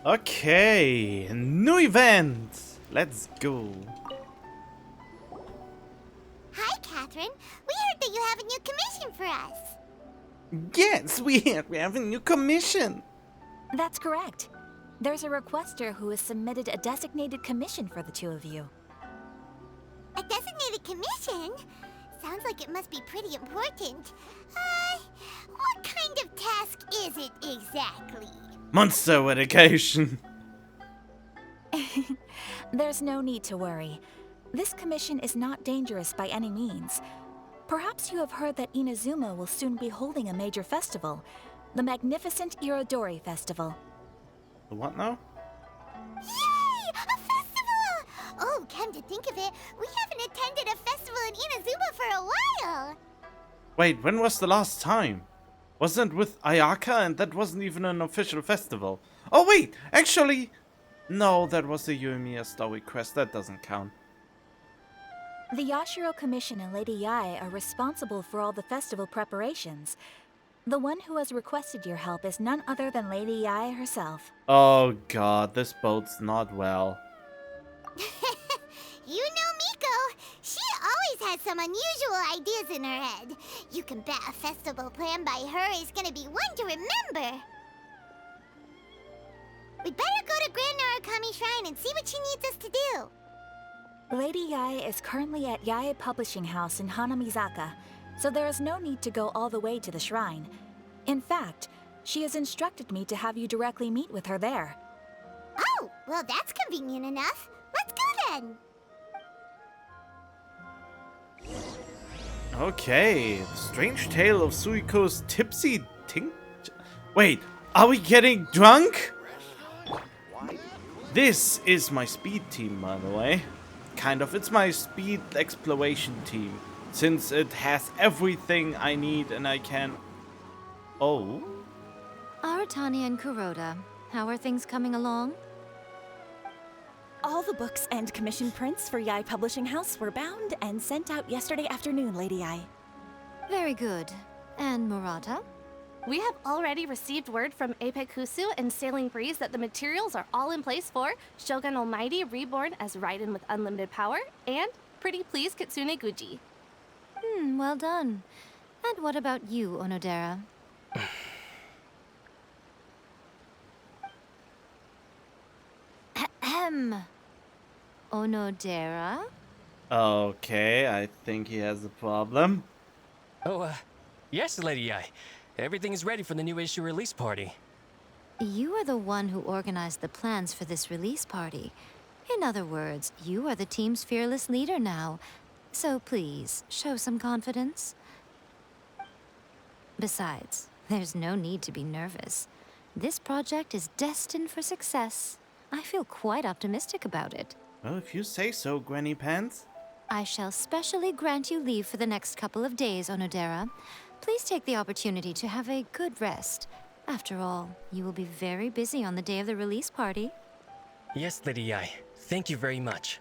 Okay, new event. Let's go. Hi, Catherine. We heard that you have a new commission for us. Yes, we have a new commission. That's correct. There's a requester who has submitted a designated commission for the two of you. A designated commission? Sounds like it must be pretty important. What kind of task is it exactly? Monster education. There's no need to worry. This commission is not dangerous by any means. Perhaps you have heard that Inazuma will soon be holding a major festival, the magnificent Irodori Festival. What now? Yay! A festival! Oh, come to think of it, we haven't attended a festival in Inazuma for a while. Wait, when was the last time? Wasn't it with Ayaka, and that wasn't even an official festival? Oh wait, actually, no, that was the Yumiya Story quest. That doesn't count. The Yashiro Commission and Lady Yae are responsible for all the festival preparations. The one who has requested your help is none other than Lady Yae herself. Oh god, this bodes not well. You know Miko, she always has some unusual ideas in her head. You can bet a festival planned by her is gonna be one to remember. We'd better go to Grand Narukami Shrine and see what she needs us to do. Lady Yae is currently at Yae Publishing House in Hanamizaka, so there is no need to go all the way to the shrine. In fact, she has instructed me to have you directly meet with her there. Oh, well that's convenient enough. Let's go then. Okay, the strange tale of Suiko's tipsy Wait, are we getting drunk? This is my speed team, by the way. Kind of, it's my speed exploration team. Since it has everything I need and I can... Oh? Aratani and Kuroda, how are things coming along? All the books and commission prints for Yae Publishing House were bound and sent out yesterday afternoon, Lady Yae. Very good. And Murata? We have already received word from Apekusu and Sailing Breeze that the materials are all in place for Shogun Almighty Reborn as Raiden with Unlimited Power and Pretty Please Kitsune Guji. Well done. And what about you, Onodera? Ahem. Onodera? Okay, I think he has a problem. Oh, yes, Lady Ai. Everything is ready for the new issue release party. You are the one who organized the plans for this release party. In other words, you are the team's fearless leader now. So please, show some confidence. Besides, there's no need to be nervous. This project is destined for success. I feel quite optimistic about it. Well, if you say so, Granny Pants. I shall specially grant you leave for the next couple of days, Onodera. Please take the opportunity to have a good rest. After all, you will be very busy on the day of the release party. Yes, Lady Ai. Thank you very much.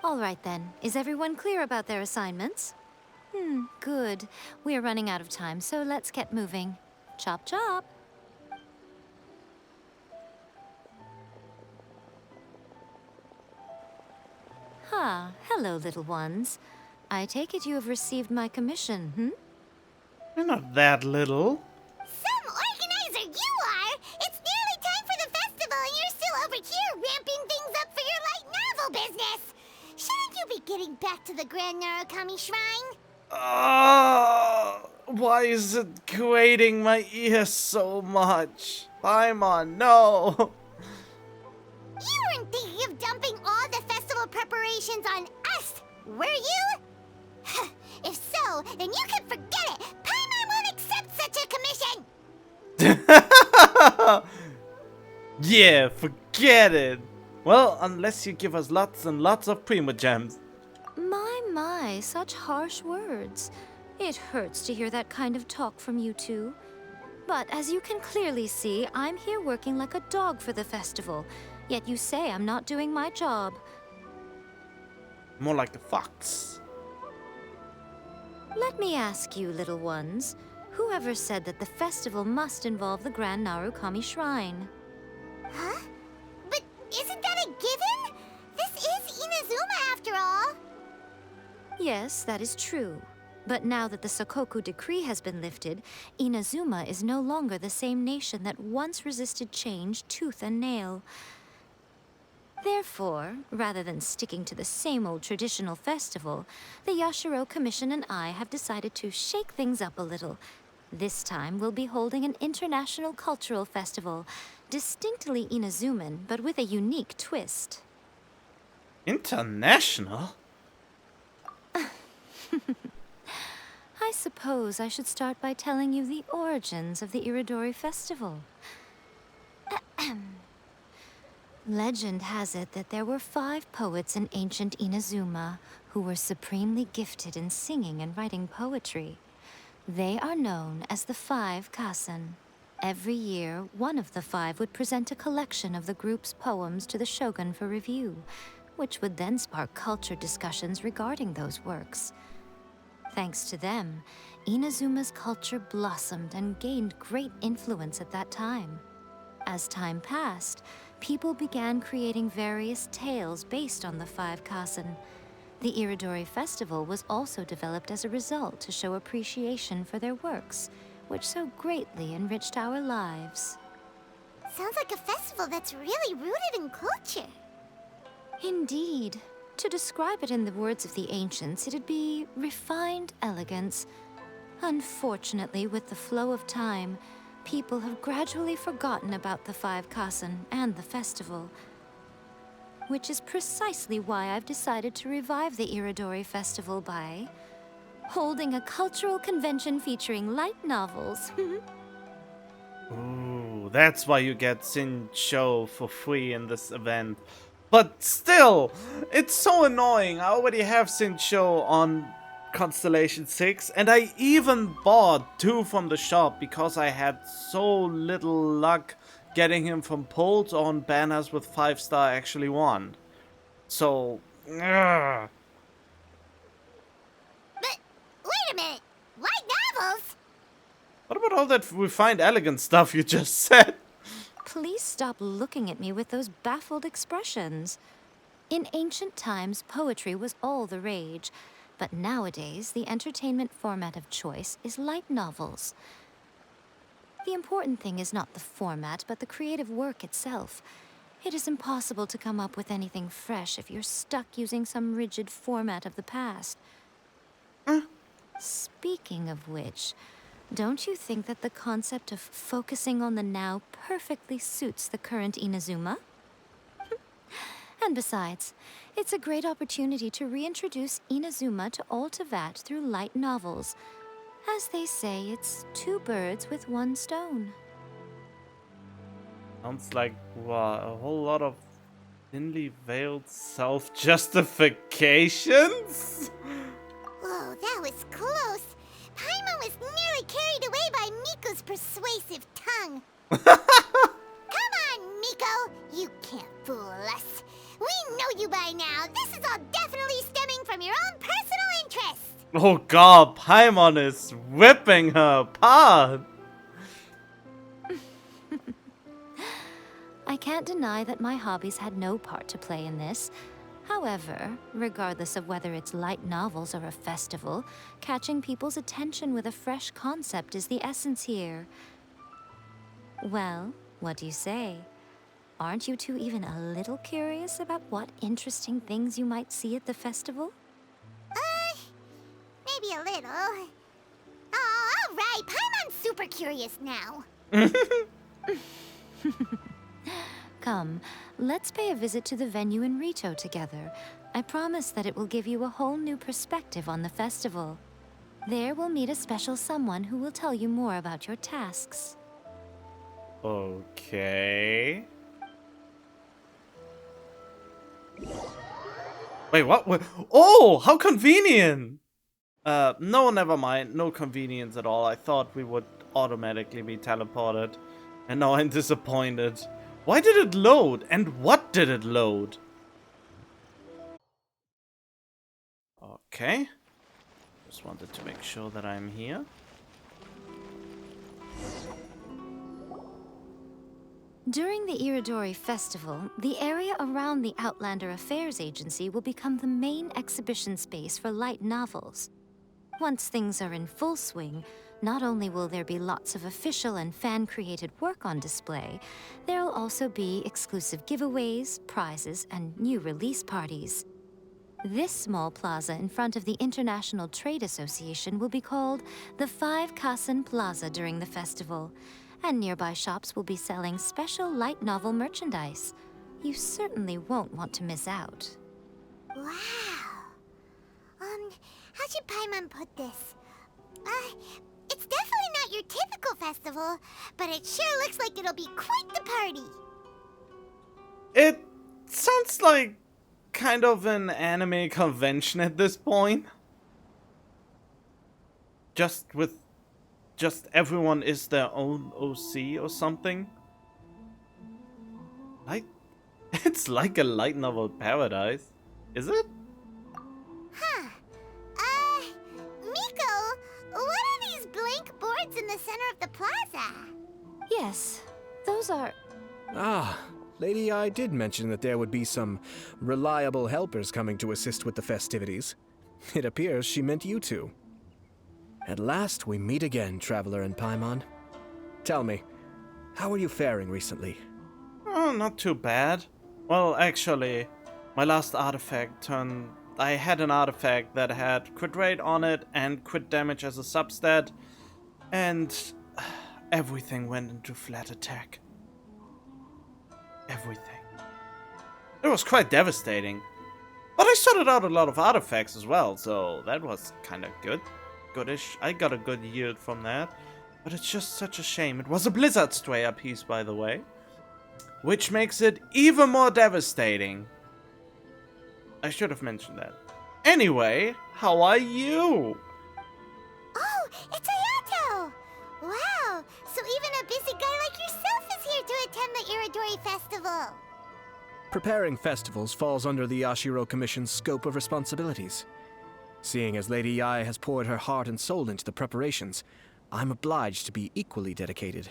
All right then. Is everyone clear about their assignments? Good. We are running out of time, so let's get moving. Chop chop! Hello, little ones. I take it you have received my commission, You're not that little. Some organizer you are! It's nearly time for the festival and you're still over here ramping things up for your light novel business! Shouldn't you be getting back to the Grand Narukami Shrine? Why is it grating my ears so much? Paimon, no! You weren't thinking of dumping all the festival preparations on us, were you? If so, then you can forget it! Paimon won't accept such a commission! Yeah, forget it. Well, unless you give us lots and lots of Prima Gems. My, such harsh words. It hurts to hear that kind of talk from you two. But as you can clearly see, I'm here working like a dog for the festival. Yet you say I'm not doing my job. More like the fox. Let me ask you, little ones. Whoever said that the festival must involve the Grand Narukami Shrine? Huh? Yes, that is true. But now that the Sokoku decree has been lifted, Inazuma is no longer the same nation that once resisted change tooth and nail. Therefore, rather than sticking to the same old traditional festival, the Yashiro Commission and I have decided to shake things up a little. This time, we'll be holding an international cultural festival, distinctly Inazuman, but with a unique twist. International? I suppose I should start by telling you the origins of the Iridori Festival. Legend has it that there were 5 poets in ancient Inazuma who were supremely gifted in singing and writing poetry. They are known as the 5 Kasen. Every year, one of the 5 would present a collection of the group's poems to the shogun for review, which would then spark culture discussions regarding those works. Thanks to them, Inazuma's culture blossomed and gained great influence at that time. As time passed, people began creating various tales based on the 5 Kasen. The Iridori Festival was also developed as a result to show appreciation for their works, which so greatly enriched our lives. Sounds like a festival that's really rooted in culture. Indeed. To describe it in the words of the ancients, it'd be refined elegance. Unfortunately, with the flow of time, people have gradually forgotten about the 5 Kasen and the festival. Which is precisely why I've decided to revive the Iridori Festival by holding a cultural convention featuring light novels. Ooh, that's why you get Shinsho for free in this event. But still, it's so annoying. I already have Shinsho on Constellation 6, and I even bought 2 from the shop because I had so little luck getting him from polls on banners with 5-star actually won. So, ugh. But wait a minute, light novels? What about all that refined elegant stuff you just said? Please stop looking at me with those baffled expressions. In ancient times, poetry was all the rage, but nowadays, the entertainment format of choice is light novels. The important thing is not the format, but the creative work itself. It is impossible to come up with anything fresh if you're stuck using some rigid format of the past. Speaking of which, don't you think that the concept of focusing on the now perfectly suits the current Inazuma? And besides, it's a great opportunity to reintroduce Inazuma to all Teyvat through light novels. As they say, it's 2 birds with 1 stone. Sounds like, wow, a whole lot of thinly veiled self-justifications? Whoa, that was close. Paimon was nearly carried away by Miko's persuasive tongue. Come on, Miko. You can't fool us. We know you by now. This is all definitely stemming from your own personal interests. Oh god, Paimon is whipping her apart. I can't deny that my hobbies had no part to play in this. However, regardless of whether it's light novels or a festival, catching people's attention with a fresh concept is the essence here. Well, what do you say? Aren't you two even a little curious about what interesting things you might see at the festival? Maybe a little. Oh, all right. Paimon's super curious now. Come, let's pay a visit to the venue in Rito together. I promise that it will give you a whole new perspective on the festival. There we'll meet a special someone who will tell you more about your tasks. Okay. Wait, what? Oh, how convenient! No, never mind. No convenience at all. I thought we would automatically be teleported. And now I'm disappointed. Why did it load? And what did it load? Okay. Just wanted to make sure that I'm here. During the Iridori Festival, the area around the Outlander Affairs Agency will become the main exhibition space for light novels. Once things are in full swing, not only will there be lots of official and fan-created work on display, there'll also be exclusive giveaways, prizes, and new release parties. This small plaza in front of the International Trade Association will be called the Five Kasen Plaza during the festival, and nearby shops will be selling special light novel merchandise. You certainly won't want to miss out. Wow. How should Paimon put this? It's definitely not your typical festival, but it sure looks like it'll be quite the party. It sounds like kind of an anime convention at this point. Just everyone is their own OC or something. Like, it's like a light novel paradise, is it? Huh. Miko, what are these blank boards in the center of the plaza? Yes, those are... Ah, Lady I did mention that there would be some reliable helpers coming to assist with the festivities. It appears she meant you two. At last we meet again, Traveler and Paimon. Tell me, how are you faring recently? Oh, not too bad. Well, actually, my last artifact I had an artifact that had crit rate on it and crit damage as a substat, and everything went into flat attack. Everything. It was quite devastating. But I sorted out a lot of artifacts as well, so that was kind of good. Goodish. I got a good yield from that. But it's just such a shame. It was a Blizzard Strayer piece, by the way. Which makes it even more devastating. I should have mentioned that. Anyway, how are you? Oh, it's Ayato! Wow, so even a busy guy like yourself is here to attend the Iridori Festival. Preparing festivals falls under the Yashiro Commission's scope of responsibilities. Seeing as Lady Yae has poured her heart and soul into the preparations, I'm obliged to be equally dedicated.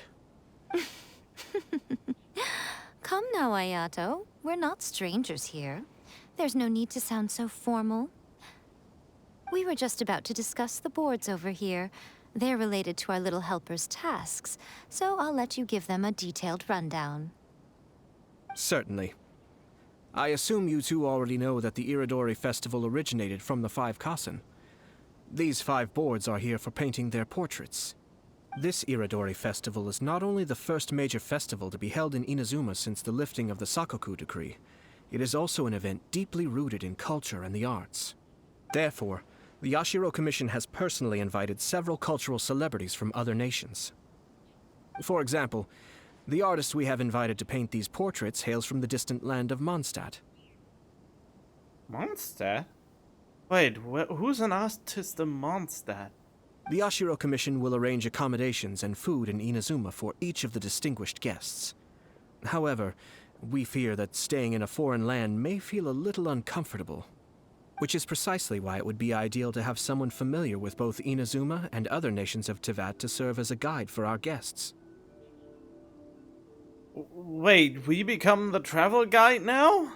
Come now, Ayato. We're not strangers here. There's no need to sound so formal. We were just about to discuss the boards over here. They're related to our little helper's tasks, so I'll let you give them a detailed rundown. Certainly. I assume you two already know that the Iridori Festival originated from the Five Kasen. These 5 boards are here for painting their portraits. This Iridori Festival is not only the first major festival to be held in Inazuma since the lifting of the Sakoku decree, it is also an event deeply rooted in culture and the arts. Therefore, the Yashiro Commission has personally invited several cultural celebrities from other nations. For example, the artist we have invited to paint these portraits hails from the distant land of Mondstadt. Mondstadt? Wait, who's an artist in Mondstadt? The Yashiro Commission will arrange accommodations and food in Inazuma for each of the distinguished guests. However, we fear that staying in a foreign land may feel a little uncomfortable, which is precisely why it would be ideal to have someone familiar with both Inazuma and other nations of Teyvat to serve as a guide for our guests. Wait, we become the travel guide now?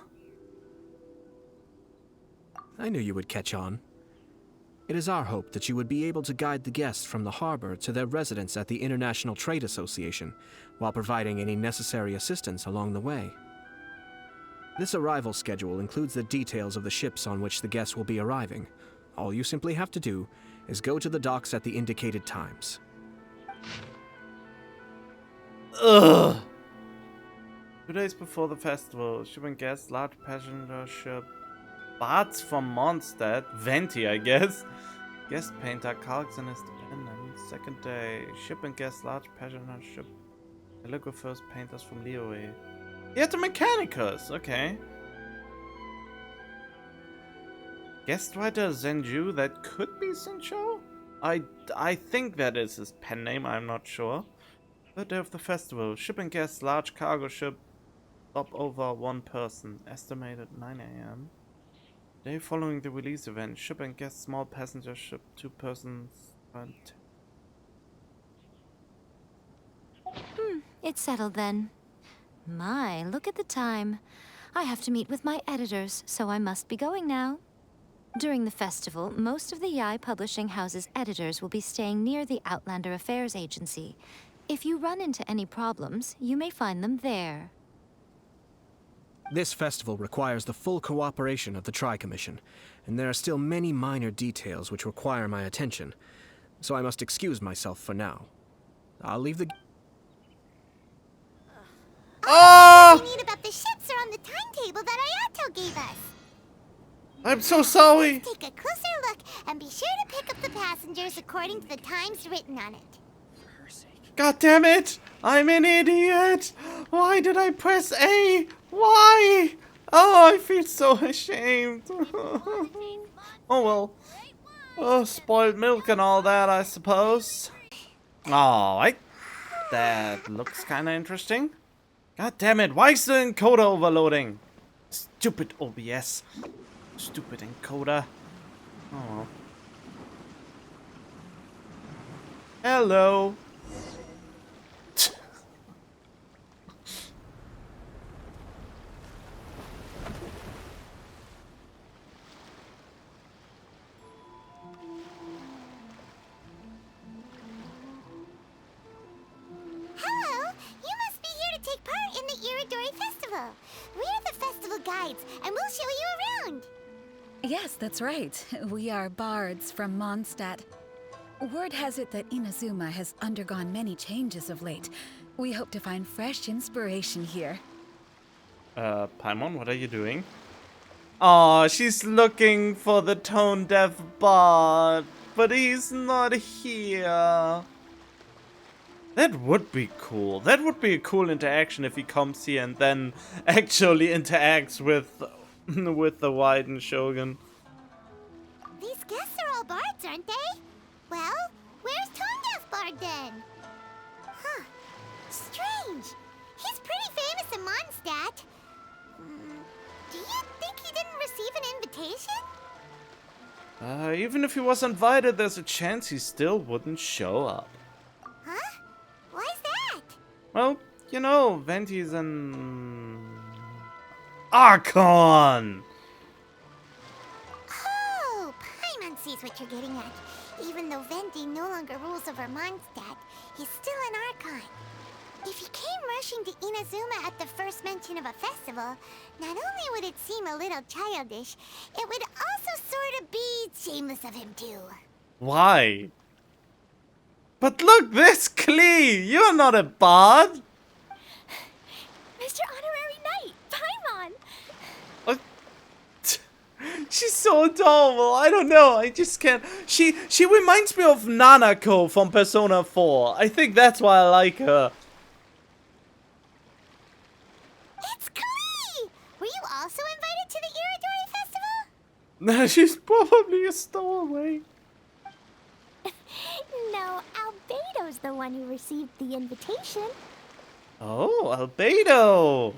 I knew you would catch on. It is our hope that you would be able to guide the guests from the harbor to their residence at the International Trade Association, while providing any necessary assistance along the way. This arrival schedule includes the details of the ships on which the guests will be arriving. All you simply have to do is go to the docks at the indicated times. Ugh! 2 days before the festival, shipping guests, large passenger ship, Barts from Mondstadt, Venti, I guess. Guest painter Carlson is dependent. Second day, ship and guest, large passenger ship, calligraphers, painters from Liyue. Yeah, the Mechanicus, okay. Guest writer Zenju, that could be Sincho? I think that is his pen name, I'm not sure. Third day of the festival, ship and guest, large cargo ship, stop over 1 person, estimated 9 AM. Day following the release event, ship and guest, small passenger ship, 2 persons. It's settled then. My, look at the time. I have to meet with my editors, so I must be going now. During the festival, most of the Yai Publishing House's editors will be staying near the Outlander Affairs Agency. If you run into any problems, you may find them there. This festival requires the full cooperation of the Tri-Commission, and there are still many minor details which require my attention, so I must excuse myself for now. I'll leave the... All we need about the ships are on the timetable that Ayato gave us. I'm so sorry. Take a closer look and be sure to pick up the passengers according to the times written on it. God damn it! I'm an idiot! Why did I press A? Why? Oh, I feel so ashamed. Oh well. Oh, spoiled milk and all that, I suppose. Alright. That looks kinda interesting. God damn it, why is the encoder overloading? Stupid OBS. Stupid encoder. Oh well. Hello. Hello, you must be here to take part in the Iridori Festival. We're the festival guides, and we'll show you around. Yes, that's right. We are bards from Mondstadt. Word has it that Inazuma has undergone many changes of late. We hope to find fresh inspiration here. Paimon, what are you doing? Oh, she's looking for the tone-deaf bard, but he's not here. That would be cool. That would be a cool interaction if he comes here and then actually interacts with the Widen Shogun. These guests are all bards, aren't they? Well, where's Tone-Deaf Bard then? Huh. Strange. He's pretty famous in Mondstadt. Do you think he didn't receive an invitation? Even if he was invited, there's a chance he still wouldn't show up. Huh? Why's that? Well, you know, Venti's an Archon! Oh, Paimon sees what you're getting at. Even though Venti no longer rules over Mondstadt, he's still an Archon. If he came rushing to Inazuma at the first mention of a festival, not only would it seem a little childish, it would also sort of be shameless of him too. Why? But look, this Klee! You're not a bard! Mr. Honorary Knight, Paimon! She's so adorable. I don't know. I just can't. She reminds me of Nanako from Persona 4. I think that's why I like her. It's Klee! Were you also invited to the Iridori Festival? Nah, she's probably a stowaway. No, Albedo's the one who received the invitation. Oh, Albedo.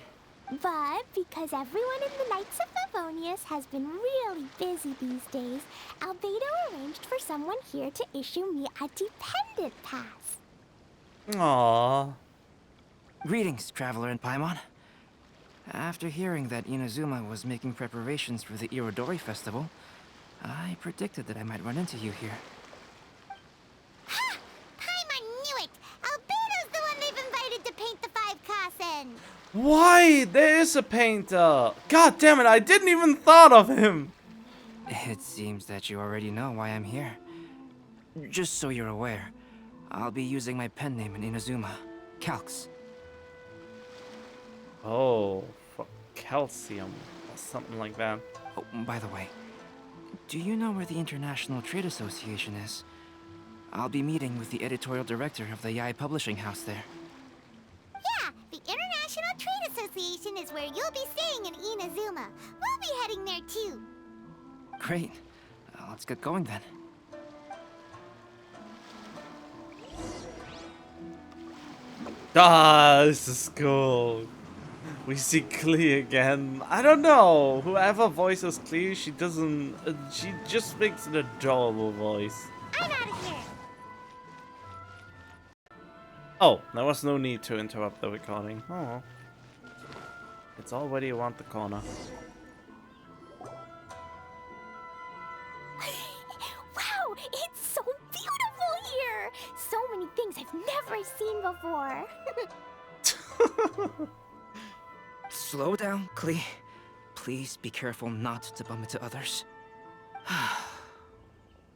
But because everyone in the Knights of Favonius has been really busy these days, Albedo arranged for someone here to issue me a dependent pass. Aww. Greetings, Traveler and Paimon. After hearing that Inazuma was making preparations for the Irodori Festival, I predicted that I might run into you here. Ha! Paimon knew it! Albedo's the one they've invited to paint the 5 Kasen. Why? There is a painter. God damn it, I didn't even thought of him. It seems that you already know why I'm here. Just so you're aware, I'll be using my pen name in Inazuma, Calx. Oh, for calcium or something like that. Oh, by the way, do you know where the International Trade Association is? I'll be meeting with the editorial director of the Yai Publishing House there. Yeah, the International Trade Association is where you'll be staying in Inazuma. We'll be heading there too. Great. Let's get going then. Ah, this is cool. We see Klee again. I don't know. Whoever voices Klee, she doesn't. She just makes an adorable voice. I'm out of here. Oh, there was no need to interrupt the recording. Oh. It's already around the corner. Wow, it's so beautiful here! So many things I've never seen before. Slow down, Klee. Please be careful not to bump into others.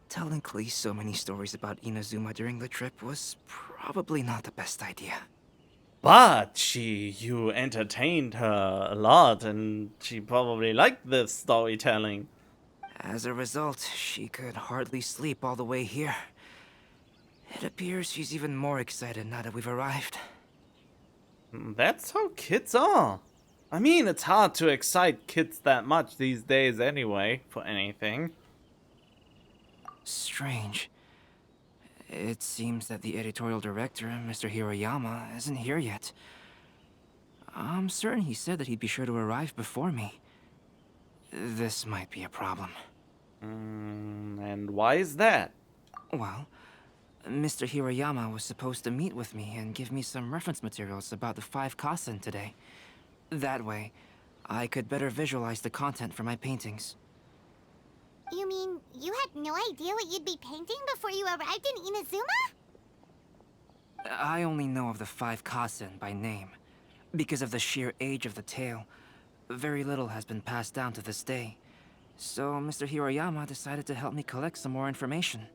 Telling Klee so many stories about Inazuma during the trip was probably not the best idea. But you entertained her a lot, and she probably liked this storytelling. As a result, she could hardly sleep all the way here. It appears she's even more excited now that we've arrived. That's how kids are. I mean, it's hard to excite kids that much these days anyway, for anything. Strange. It seems that the editorial director, Mr. Hiroyama, isn't here yet. I'm certain he said that he'd be sure to arrive before me. This might be a problem. And why is that? Well, Mr. Hiroyama was supposed to meet with me and give me some reference materials about the 5 Kasen today. That way, I could better visualize the content for my paintings. You mean you had no idea what you'd be painting before you arrived in Inazuma? I only know of the 5 Kasen by name. Because of the sheer age of the tale, very little has been passed down to this day. So Mr. Hiroyama decided to help me collect some more information.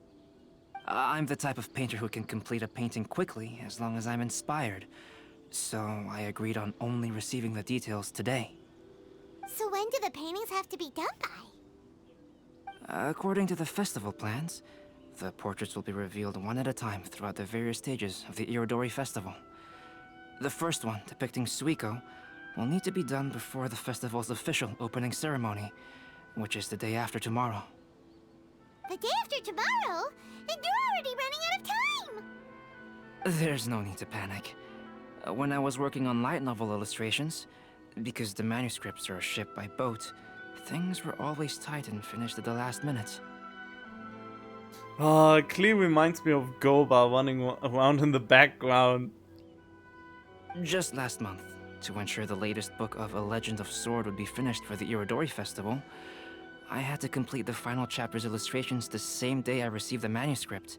I'm the type of painter who can complete a painting quickly as long as I'm inspired. So I agreed on only receiving the details today. So when do the paintings have to be done by? According to the festival plans, the portraits will be revealed one at a time throughout the various stages of the Irodori Festival. The first one, depicting Suiko, will need to be done before the festival's official opening ceremony, which is the day after tomorrow. The day after tomorrow? Then you're already running out of time! There's no need to panic. When I was working on light novel illustrations, because the manuscripts are shipped by boat, things were always tight and finished at the last minute. Klee reminds me of Goba running around in the background. Just last month, to ensure the latest book of A Legend of Sword would be finished for the Irodori Festival, I had to complete the final chapter's illustrations the same day I received the manuscript.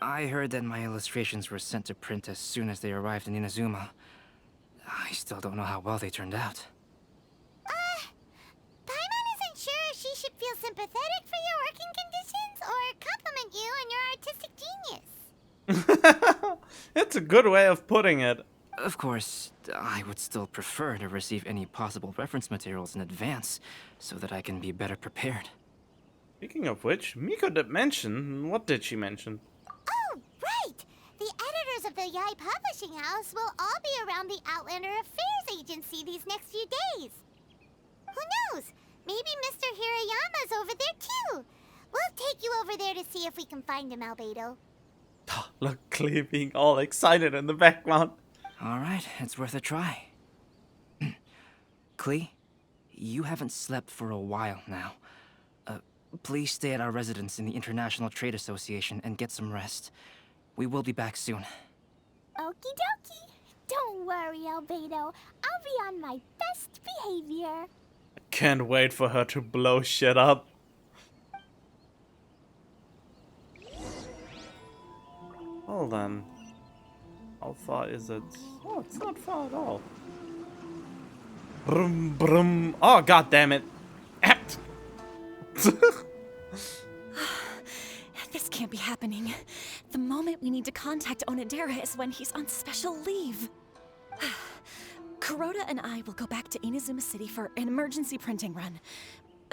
I heard that my illustrations were sent to print as soon as they arrived in Inazuma. I still don't know how well they turned out. Paimon isn't sure if she should feel sympathetic for your working conditions or compliment you on your artistic genius. It's a good way of putting it. Of course, I would still prefer to receive any possible reference materials in advance, so that I can be better prepared. Speaking of which, Miko did mention. What did she mention? Oh, right! The editors of the Yai Publishing House will all be around the Outlander Affairs Agency these next few days. Who knows? Maybe Mr. Hirayama's over there too. We'll take you over there to see if we can find him, Albedo. Look, Klee being all excited in the background. Alright, it's worth a try. Klee, you haven't slept for a while now. Please stay at our residence in the International Trade Association and get some rest. We will be back soon. Okie dokie. Don't worry, Albedo. I'll be on my best behavior. Can't wait for her to blow shit up. Well then, how far is it? Oh, it's not far at all. Brum brum. Oh, god damn it. This can't be happening. The moment we need to contact Onodera is when he's on special leave. Kuroda and I will go back to Inazuma City for an emergency printing run.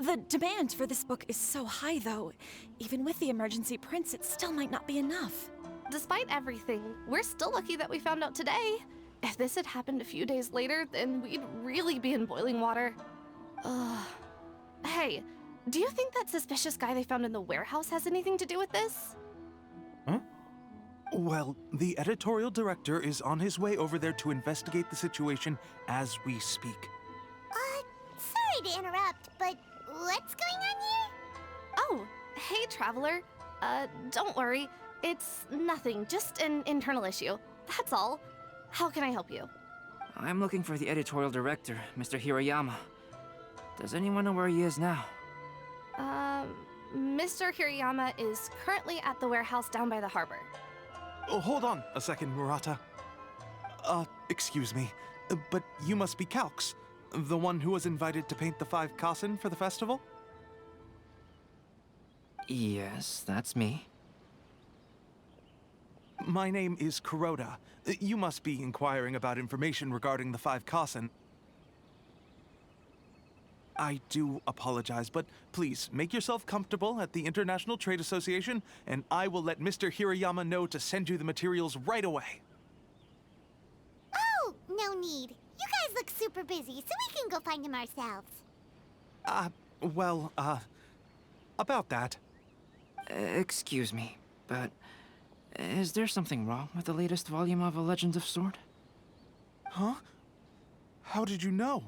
The demand for this book is so high, though. Even with the emergency prints, it still might not be enough. Despite everything, we're still lucky that we found out today. If this had happened a few days later, then we'd really be in boiling water. Hey, do you think that suspicious guy they found in the warehouse has anything to do with this? Huh? Well, the editorial director is on his way over there to investigate the situation as we speak. Sorry to interrupt, but what's going on here? Oh, hey, Traveler. Don't worry. It's nothing, just an internal issue. That's all. How can I help you? I'm looking for the editorial director, Mr. Hirayama. Does anyone know where he is now? Mr. Hirayama is currently at the warehouse down by the harbor. Oh, hold on a second, Murata. Excuse me, but you must be Calx, the one who was invited to paint the 5 Kasen for the festival? Yes, that's me. My name is Kuroda. You must be inquiring about information regarding the 5 Kasen. I do apologize, but please make yourself comfortable at the International Trade Association, and I will let Mr. Hirayama know to send you the materials right away. Oh, no need. You guys look super busy, so we can go find him ourselves. About that. Excuse me, but is there something wrong with the latest volume of A Legend of Sword? Huh? How did you know?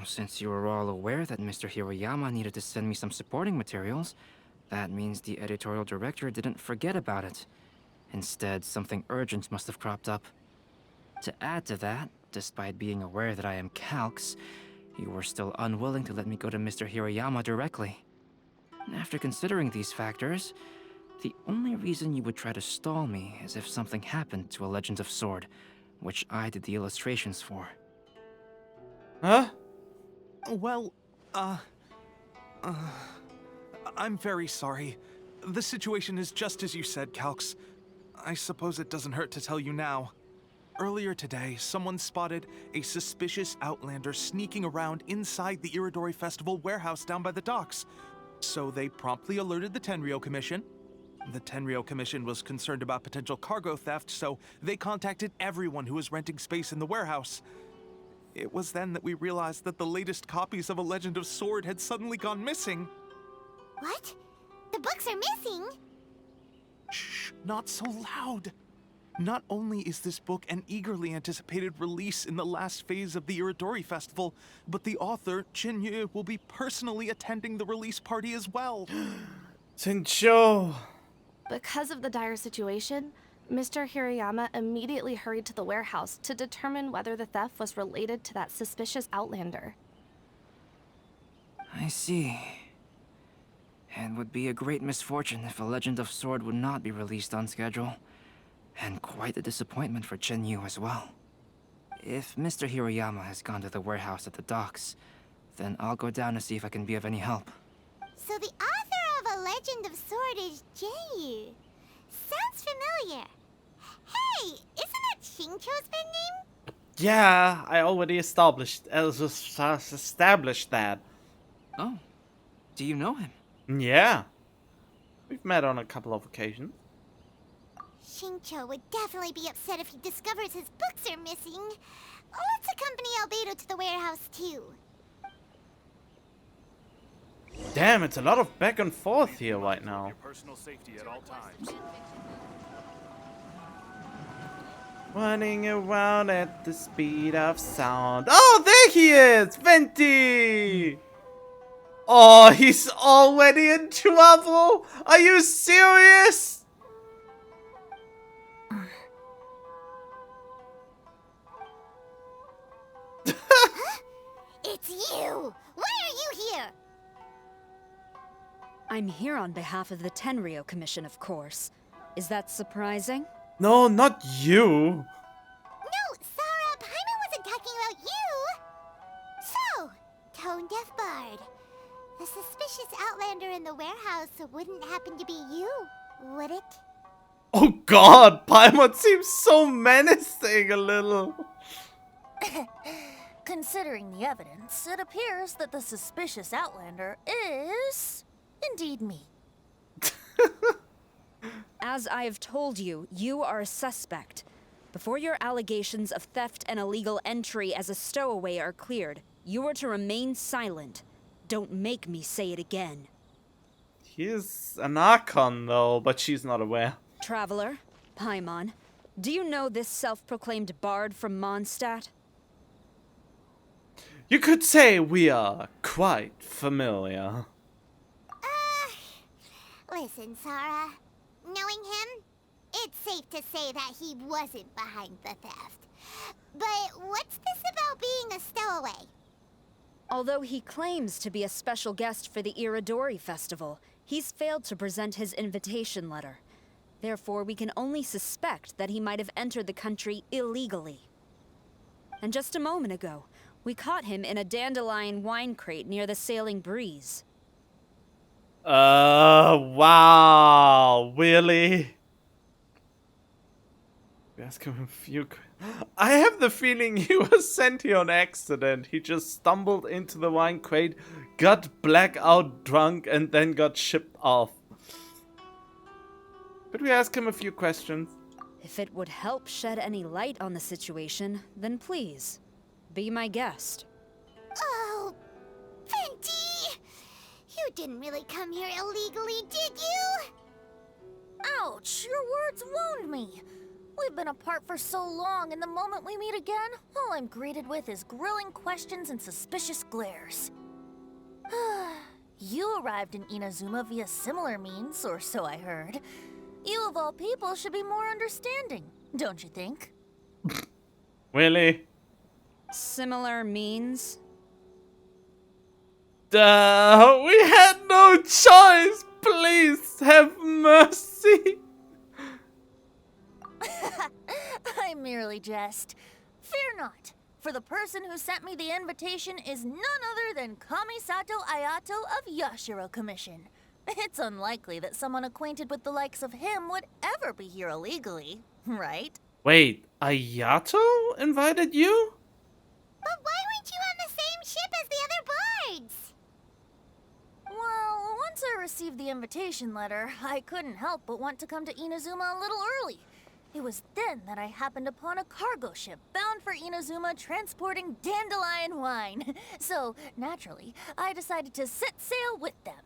Since you were all aware that Mr. Hirayama needed to send me some supporting materials, that means the editorial director didn't forget about it. Instead, something urgent must have cropped up. To add to that, despite being aware that I am Calx, you were still unwilling to let me go to Mr. Hirayama directly. After considering these factors, the only reason you would try to stall me is if something happened to A Legend of Sword, which I did the illustrations for. Huh? Well, I'm very sorry. The situation is just as you said, Calx. I suppose it doesn't hurt to tell you now. Earlier today, someone spotted a suspicious outlander sneaking around inside the Iridori Festival warehouse down by the docks. So they promptly alerted the Tenryou Commission. The Tenryou Commission was concerned about potential cargo theft, so they contacted everyone who was renting space in the warehouse. It was then that we realized that the latest copies of A Legend of Sword had suddenly gone missing. What? The books are missing? Shh, not so loud. Not only is this book an eagerly anticipated release in the last phase of the Iridori Festival, but the author, Jinyu, will be personally attending the release party as well. Shincho! Because of the dire situation, Mr. Hirayama immediately hurried to the warehouse to determine whether the theft was related to that suspicious outlander. I see. It would be a great misfortune if A Legend of Sword would not be released on schedule. And quite a disappointment for Jinyu as well. If Mr. Hirayama has gone to the warehouse at the docks, then I'll go down to see if I can be of any help. So the author of A Legend of Sword is Jinyu. Sounds familiar. Hey, isn't that Shincho's pen name? Yeah, I already established that. Oh, do you know him? Yeah. We've met on a couple of occasions. Shincho would definitely be upset if he discovers his books are missing. Let's accompany Albedo to the warehouse too. Damn, it's a lot of back and forth here right now. Personal safety at all times. Running around at the speed of sound. Oh, there he is! Venti! Oh, he's already in trouble? Are you serious? It's you! Why are you here? I'm here on behalf of the Tenryou Commission, of course. Is that surprising? No, not you. No, Sarah, Paimon wasn't talking about you! So, Tone Deaf Bard. The suspicious outlander in the warehouse wouldn't happen to be you, would it? Oh god, Paimon seems so menacing a little. Considering the evidence, it appears that the suspicious outlander is indeed me. As I have told you, you are a suspect. Before your allegations of theft and illegal entry as a stowaway are cleared, you are to remain silent. Don't make me say it again. He's an Archon though, but she's not aware. Traveler, Paimon, do you know this self-proclaimed bard from Mondstadt? You could say we are quite familiar. Listen, Sarah. Knowing him, it's safe to say that he wasn't behind the theft. But what's this about being a stowaway? Although he claims to be a special guest for the Iridori Festival, he's failed to present his invitation letter. Therefore, we can only suspect that he might have entered the country illegally. And just a moment ago, we caught him in a dandelion wine crate near the Sailing Breeze. Wow, really? We ask him a few. I have the feeling he was sent here on accident. He just stumbled into the wine crate, got blackout drunk, and then got shipped off. Could we ask him a few questions? If it would help shed any light on the situation, then please, be my guest. Oh, Venti! You didn't really come here illegally, did you? Ouch, your words wound me. We've been apart for so long, and the moment we meet again, all I'm greeted with is grilling questions and suspicious glares. You arrived in Inazuma via similar means, or so I heard. You of all people should be more understanding, don't you think? Really? Similar means? Duh, we had no choice. Please have mercy. I merely jest. Fear not, for the person who sent me the invitation is none other than Kamisato Ayato of Yashiro Commission. It's unlikely that someone acquainted with the likes of him would ever be here illegally, right? Wait, Ayato invited you? But why weren't you on the same ship as the other bards? Well, once I received the invitation letter, I couldn't help but want to come to Inazuma a little early. It was then that I happened upon a cargo ship bound for Inazuma transporting dandelion wine. So, naturally, I decided to set sail with them.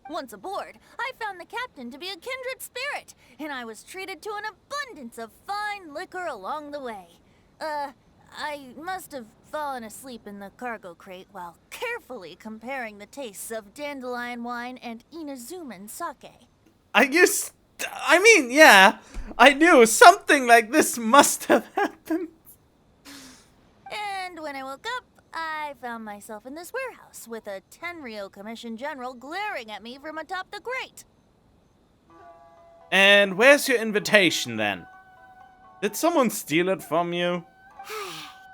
Once aboard, I found the captain to be a kindred spirit, and I was treated to an abundance of fine liquor along the way. I must have fallen asleep in the cargo crate while carefully comparing the tastes of dandelion wine and Inazuman sake. Yeah, I knew something like this must have happened. And when I woke up, I found myself in this warehouse with a Tenryo Commission General glaring at me from atop the grate. And where's your invitation then? Did someone steal it from you?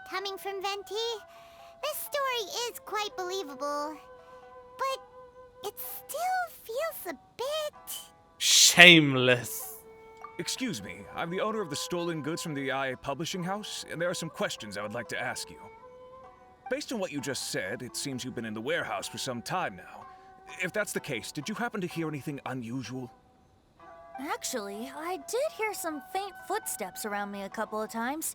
Coming from Venti, this story is quite believable. But it still feels a bit... shameless. Excuse me, I'm the owner of the stolen goods from the IA Publishing House, and there are some questions I would like to ask you. Based on what you just said, it seems you've been in the warehouse for some time now. If that's the case, did you happen to hear anything unusual? Actually, I did hear some faint footsteps around me a couple of times,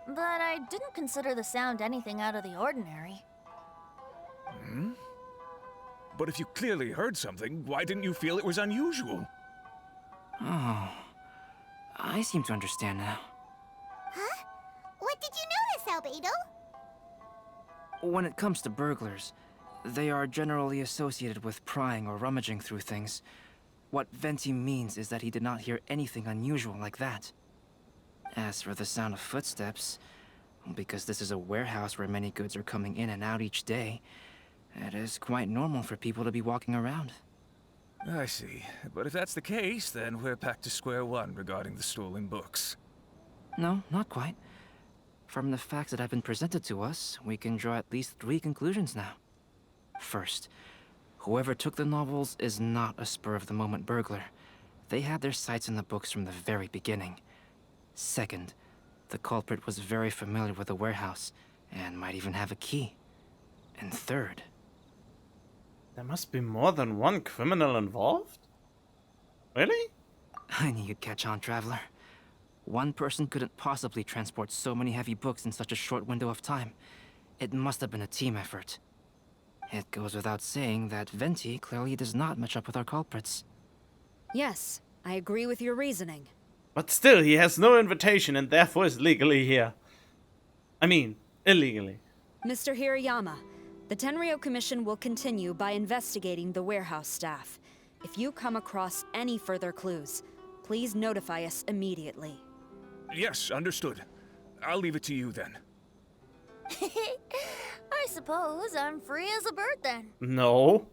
but I didn't consider the sound anything out of the ordinary. Hmm? But if you clearly heard something, why didn't you feel it was unusual? Oh, I seem to understand now. Huh? What did you notice, Albedo? When it comes to burglars, they are generally associated with prying or rummaging through things. What Venti means is that he did not hear anything unusual like that. As for the sound of footsteps, because this is a warehouse where many goods are coming in and out each day, it is quite normal for people to be walking around. I see. But if that's the case, then we're back to square one regarding the stolen books. No, not quite. From the facts that have been presented to us, we can draw at least 3 conclusions now. First, whoever took the novels is not a spur-of-the-moment burglar. They had their sights on the books from the very beginning. Second, the culprit was very familiar with the warehouse, and might even have a key. And third... There must be more than one criminal involved? Really? I knew you'd catch on, Traveler. One person couldn't possibly transport so many heavy books in such a short window of time. It must have been a team effort. It goes without saying that Venti clearly does not match up with our culprits. Yes, I agree with your reasoning. But still, he has no invitation and therefore is legally here. I mean, illegally. Mr. Hirayama, the Tenryo Commission will continue by investigating the warehouse staff. If you come across any further clues, please notify us immediately. Yes, understood. I'll leave it to you then. I suppose I'm free as a bird then. No.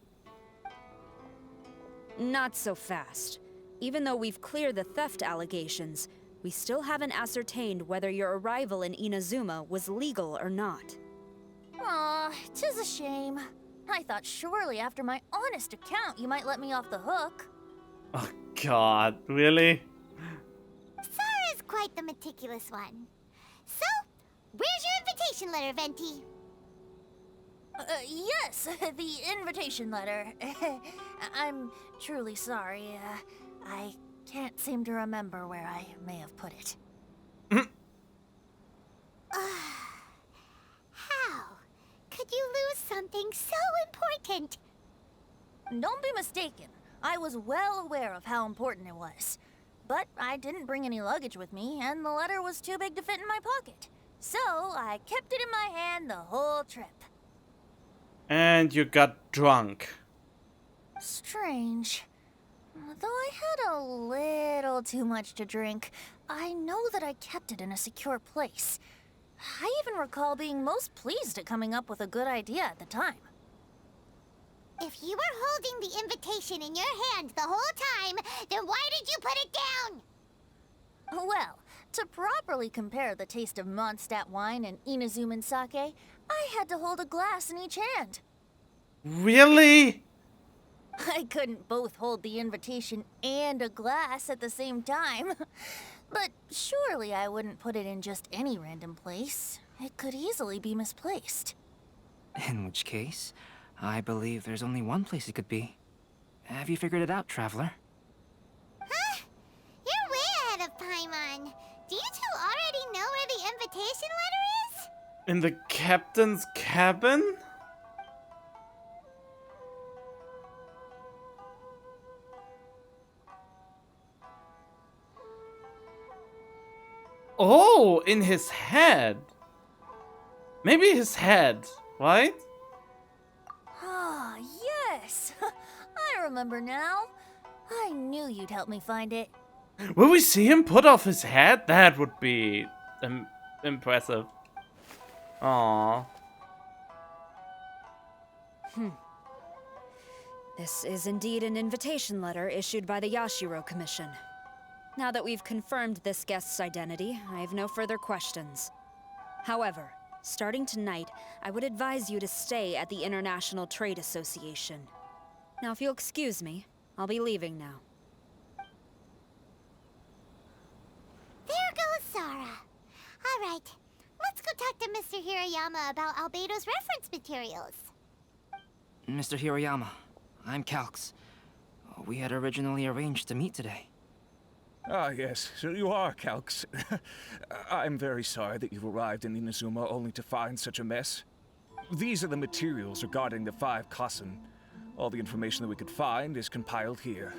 Not so fast. Even though we've cleared the theft allegations, we still haven't ascertained whether your arrival in Inazuma was legal or not. Aw, 'tis a shame. I thought surely after my honest account you might let me off the hook. Oh god, really? Sara's quite the meticulous one. So, where's your invitation letter, Venti? Yes, the invitation letter. I'm truly sorry. I can't seem to remember where I may have put it. How could you lose something so important? Don't be mistaken. I was well aware of how important it was. But I didn't bring any luggage with me, and the letter was too big to fit in my pocket. So I kept it in my hand the whole trip. And you got drunk. Strange. Though I had a little too much to drink, I know that I kept it in a secure place. I even recall being most pleased at coming up with a good idea at the time. If you were holding the invitation in your hand the whole time, then why did you put it down? Well, to properly compare the taste of Mondstadt wine and Inazuman sake, I had to hold a glass in each hand. Really? I couldn't both hold the invitation and a glass at the same time. But surely I wouldn't put it in just any random place. It could easily be misplaced. In which case, I believe there's only one place it could be. Have you figured it out, Traveler? Huh? You're way ahead of Paimon. Do you two already know where the invitation letter is? In the captain's cabin? Oh, in his head. Maybe his head, right? Ah, yes! I remember now. I knew you'd help me find it. Will we see him put off his head? That would be impressive. Aww. This is indeed an invitation letter issued by the Yashiro Commission. Now that we've confirmed this guest's identity, I have no further questions. However, starting tonight, I would advise you to stay at the International Trade Association. Now, if you'll excuse me, I'll be leaving now. There goes Sara. All right, let's go talk to Mr. Hirayama about Albedo's reference materials. Mr. Hiroyama, I'm Calx. We had originally arranged to meet today. Ah, yes, so you are Calx. I'm very sorry that you've arrived in Inazuma only to find such a mess. These are the materials regarding the 5 Kassen. All the information that we could find is compiled here.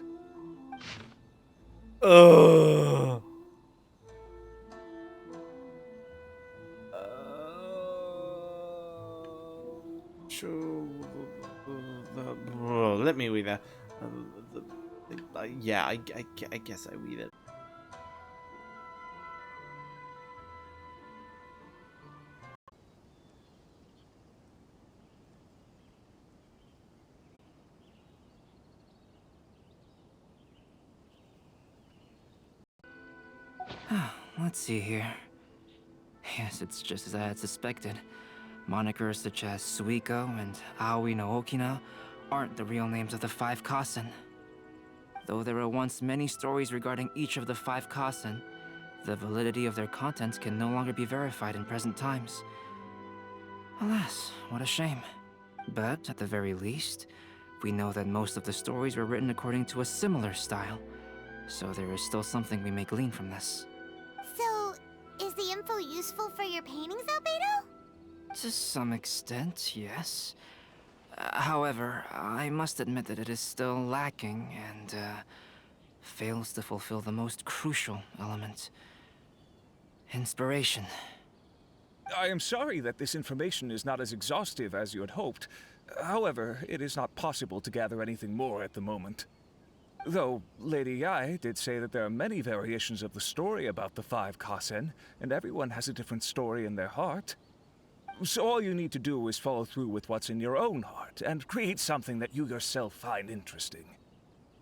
Let me read that. Yeah, I guess I read it. Let's see here. Yes, it's just as I had suspected. Monikers such as Suiko and Aoi no Okina aren't the real names of the 5 Kassen. Though there were once many stories regarding each of the 5 Kassen, the validity of their contents can no longer be verified in present times. Alas, what a shame. But at the very least, we know that most of the stories were written according to a similar style, so there is still something we may glean from this. So, is the info useful for your paintings, Albedo? To some extent, yes. However, I must admit that it is still lacking and fails to fulfill the most crucial element. Inspiration. I am sorry that this information is not as exhaustive as you had hoped. However, it is not possible to gather anything more at the moment. Though Lady Yai did say that there are many variations of the story about the 5 Kasen, and everyone has a different story in their heart. So all you need to do is follow through with what's in your own heart, and create something that you yourself find interesting.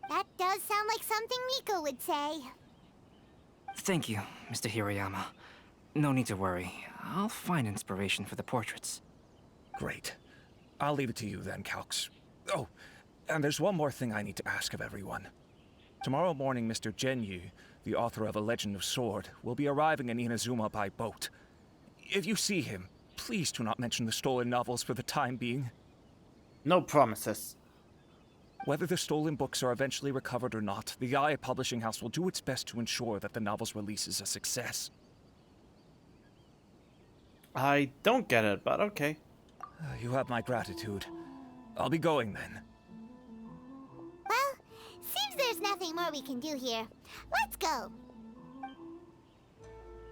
That does sound like something Miko would say. Thank you, Mr. Hirayama. No need to worry. I'll find inspiration for the portraits. Great. I'll leave it to you then, Calx. Oh, and there's one more thing I need to ask of everyone. Tomorrow morning, Mr. Genyu, the author of A Legend of Sword, will be arriving in Inazuma by boat. If you see him, please do not mention the stolen novels for the time being. No promises. Whether the stolen books are eventually recovered or not, the Yae Publishing House will do its best to ensure that the novel's release is a success. I don't get it, but okay. You have my gratitude. I'll be going then. Well, seems there's nothing more we can do here. Let's go.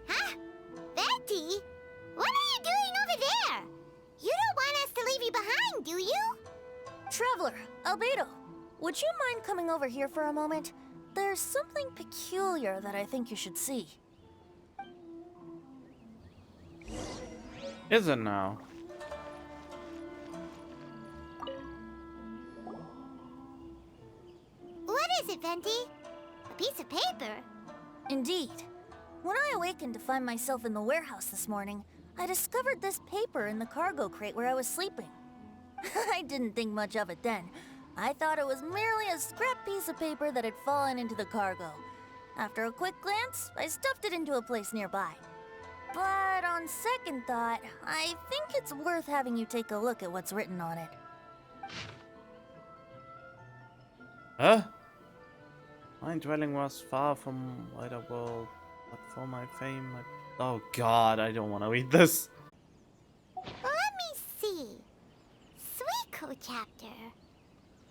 Huh? Venti? What are you doing over there? You don't want us to leave you behind, do you? Traveler, Albedo, would you mind coming over here for a moment? There's something peculiar that I think you should see. Is it now? What is it, Venti? A piece of paper? Indeed. When I awakened to find myself in the warehouse this morning, I discovered this paper in the cargo crate where I was sleeping. I didn't think much of it then. I thought it was merely a scrap piece of paper that had fallen into the cargo. After a quick glance, I stuffed it into a place nearby. But on second thought, I think it's worth having you take a look at what's written on it. Huh? My dwelling was far from wider world, but for my fame, oh god, I don't want to read this. Let me see. Suiko chapter.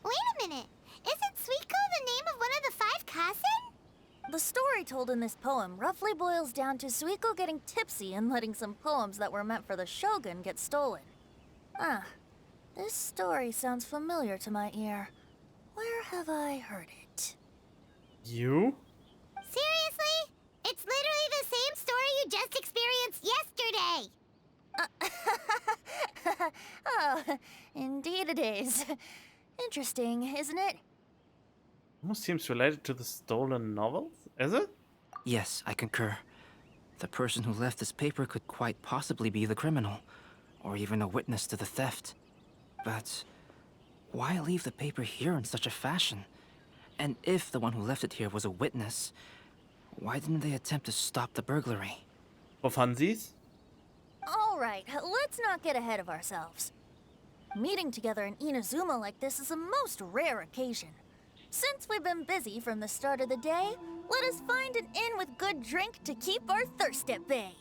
Wait a minute. Isn't Suiko the name of one of the 5 Kasen? The story told in this poem roughly boils down to Suiko getting tipsy and letting some poems that were meant for the shogun get stolen. Ah, this story sounds familiar to my ear. Where have I heard it? You? Seriously? It's literally the same story you just experienced yesterday! Oh, indeed it is. Interesting, isn't it? Almost seems related to the stolen novels, is it? Yes, I concur. The person who left this paper could quite possibly be the criminal, or even a witness to the theft. But why leave the paper here in such a fashion? And if the one who left it here was a witness, why didn't they attempt to stop the burglary? For funsies? Alright, let's not get ahead of ourselves. Meeting together in Inazuma like this is a most rare occasion. Since we've been busy from the start of the day, let us find an inn with good drink to keep our thirst at bay.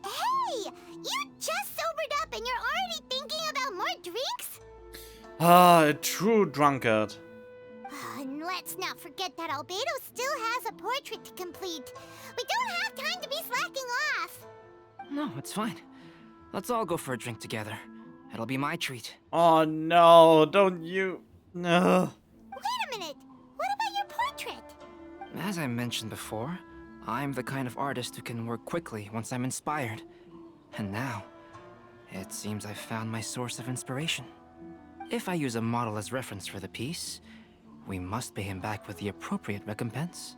Hey! You just sobered up and you're already thinking about more drinks? Ah, a true drunkard. And let's not forget that Albedo still has a portrait to complete. We don't have time to be slacking off. No, it's fine. Let's all go for a drink together. It'll be my treat. Oh no, don't you... No. Wait a minute. What about your portrait? As I mentioned before, I'm the kind of artist who can work quickly once I'm inspired. And now, it seems I've found my source of inspiration. If I use a model as reference for the piece, we must pay him back with the appropriate recompense.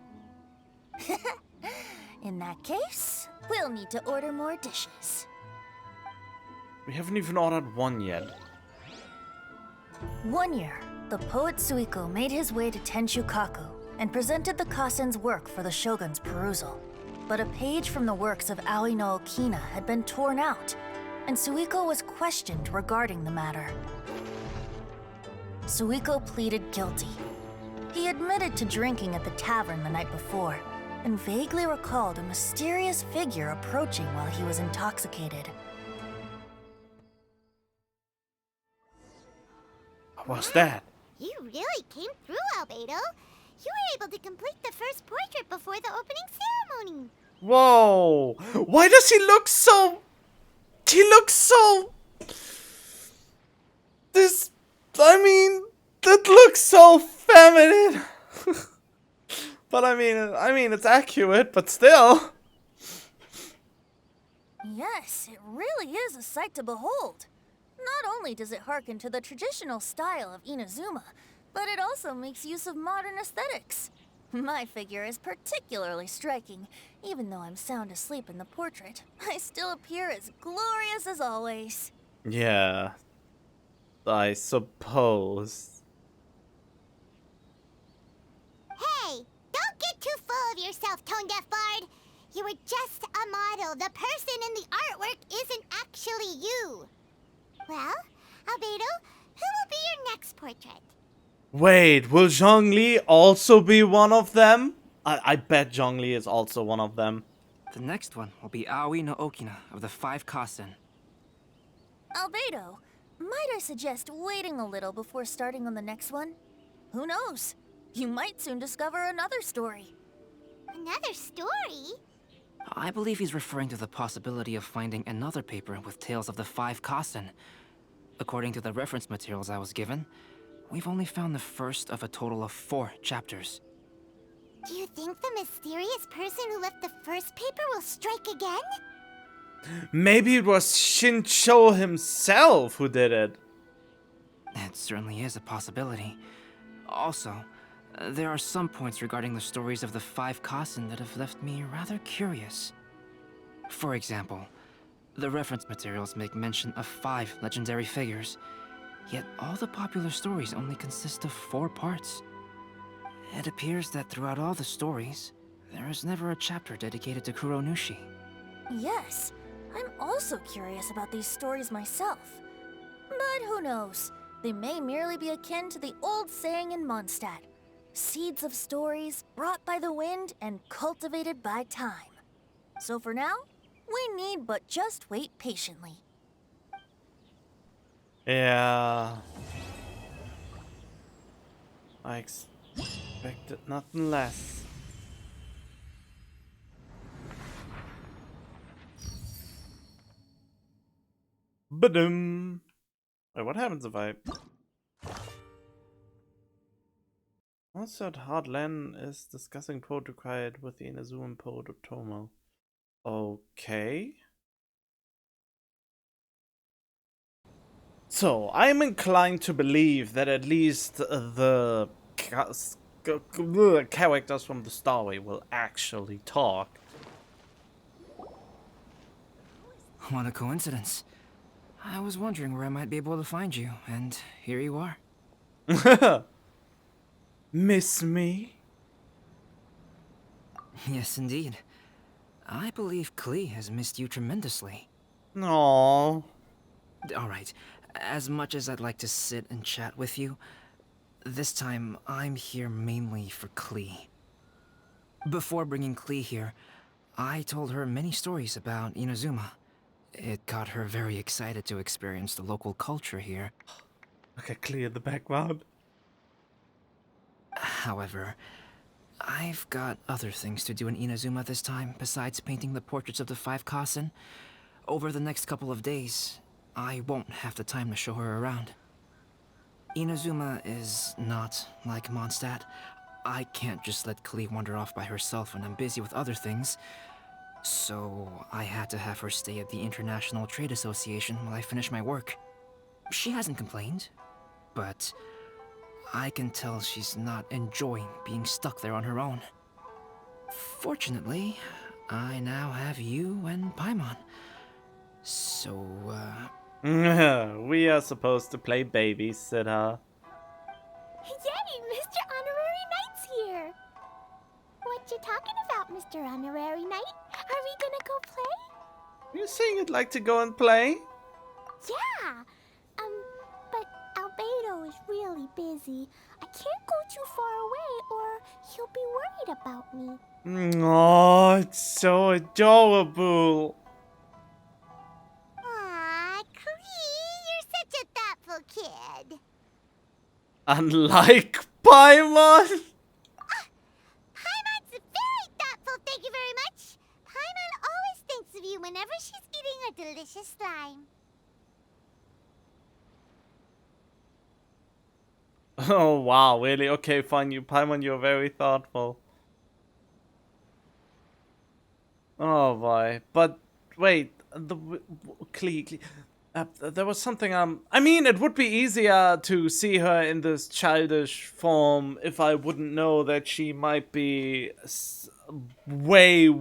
In that case, we'll need to order more dishes. We haven't even ordered one yet. One year, the poet Suiko made his way to Tenshukaku and presented the Kasen's work for the shogun's perusal. But a page from the works of Aoi no Okina had been torn out, and Suiko was questioned regarding the matter. Suiko pleaded guilty. He admitted to drinking at the tavern the night before, and vaguely recalled a mysterious figure approaching while he was intoxicated. What's that? You really came through, Albedo. You were able to complete the first portrait before the opening ceremony. Whoa! Why does he look so... He looks so... I mean, that looks so feminine. But I mean, it's accurate, but still. Yes, it really is a sight to behold. Not only does it harken to the traditional style of Inazuma, but it also makes use of modern aesthetics. My figure is particularly striking. Even though I'm sound asleep in the portrait, I still appear as glorious as always. Yeah, I suppose. Hey, don't get too full of yourself, Tone Deaf Bard. You were just a model. The person in the artwork isn't actually you. Well, Albedo, who will be your next portrait? Wait, will Zhongli also be one of them? I bet Zhongli is also one of them. The next one will be Aoi no Okina of the 5 Kasen. Albedo, might I suggest waiting a little before starting on the next one? Who knows? You might soon discover another story. Another story? I believe he's referring to the possibility of finding another paper with tales of the 5 Kasen. According to the reference materials I was given, we've only found the first of a total of 4 chapters. Do you think the mysterious person who left the first paper will strike again? Maybe it was Shincho himself who did it. It certainly is a possibility. Also, there are some points regarding the stories of the 5 Kasen that have left me rather curious. For example, the reference materials make mention of 5 legendary figures, yet all the popular stories only consist of 4 parts. It appears that throughout all the stories, there is never a chapter dedicated to Kuronushi. Yes, I'm also curious about these stories myself. But who knows? They may merely be akin to the old saying in Mondstadt. Seeds of stories brought by the wind and cultivated by time. So for now, we need but just wait patiently. Yeah. I expected nothing less. Badum. Wait, what happens if I... Also, Hardland is discussing poetry quiet with the Inazuman poet Otomo. Okay. So, I'm inclined to believe that at least the characters from the story will actually talk. What a coincidence. I was wondering where I might be able to find you, and here you are. Miss me? Yes, indeed. I believe Klee has missed you tremendously. No. Alright, as much as I'd like to sit and chat with you, this time I'm here mainly for Klee. Before bringing Klee here, I told her many stories about Inazuma. It got her very excited to experience the local culture here. Okay, clear the background. However, I've got other things to do in Inazuma this time besides painting the portraits of the 5 Kasen. Over the next couple of days, I won't have the time to show her around. Inazuma is not like Mondstadt. I can't just let Klee wander off by herself when I'm busy with other things. So I had to have her stay at the International Trade Association while I finish my work. She hasn't complained, but I can tell she's not enjoying being stuck there on her own. Fortunately, I now have you and Paimon. So, We are supposed to play babysitter. Yay, Mr. Honorary Knight's here! What you talking about, Mr. Honorary Knight? Are we gonna go play? You saying you'd like to go and play? Yeah! But Albedo is really busy. I can't go too far away or he'll be worried about me. Oh, it's so adorable. Aw, Klee, you're such a thoughtful kid. Unlike Paimon. Paimon's very thoughtful, thank you very much. Paimon always thinks of you whenever she's eating a delicious slime. Oh wow, really? Okay, fine. You Paimon, you're very thoughtful. Oh boy. But wait, Klee, there was something. I mean, it would be easier to see her in this childish form if I wouldn't know that she might be way,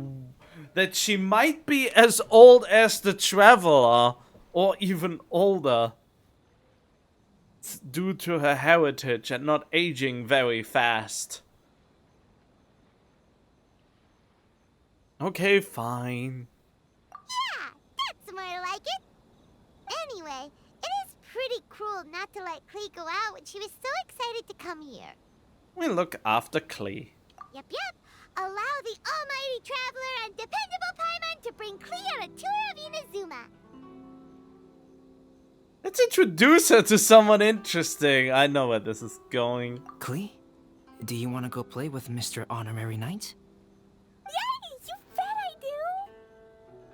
that she might be as old as the Traveler, or even older, due to her heritage and not aging very fast. Okay, fine. Yeah, that's more like it. Anyway, it is pretty cruel not to let Klee go out when she was so excited to come here. We look after Klee. Yep. Allow the almighty traveler and dependable Paimon to bring Klee on a tour of Inazuma. Let's introduce her to someone interesting. I know where this is going. Klee, do you want to go play with Mr. Honorary Knight? Yay! You bet I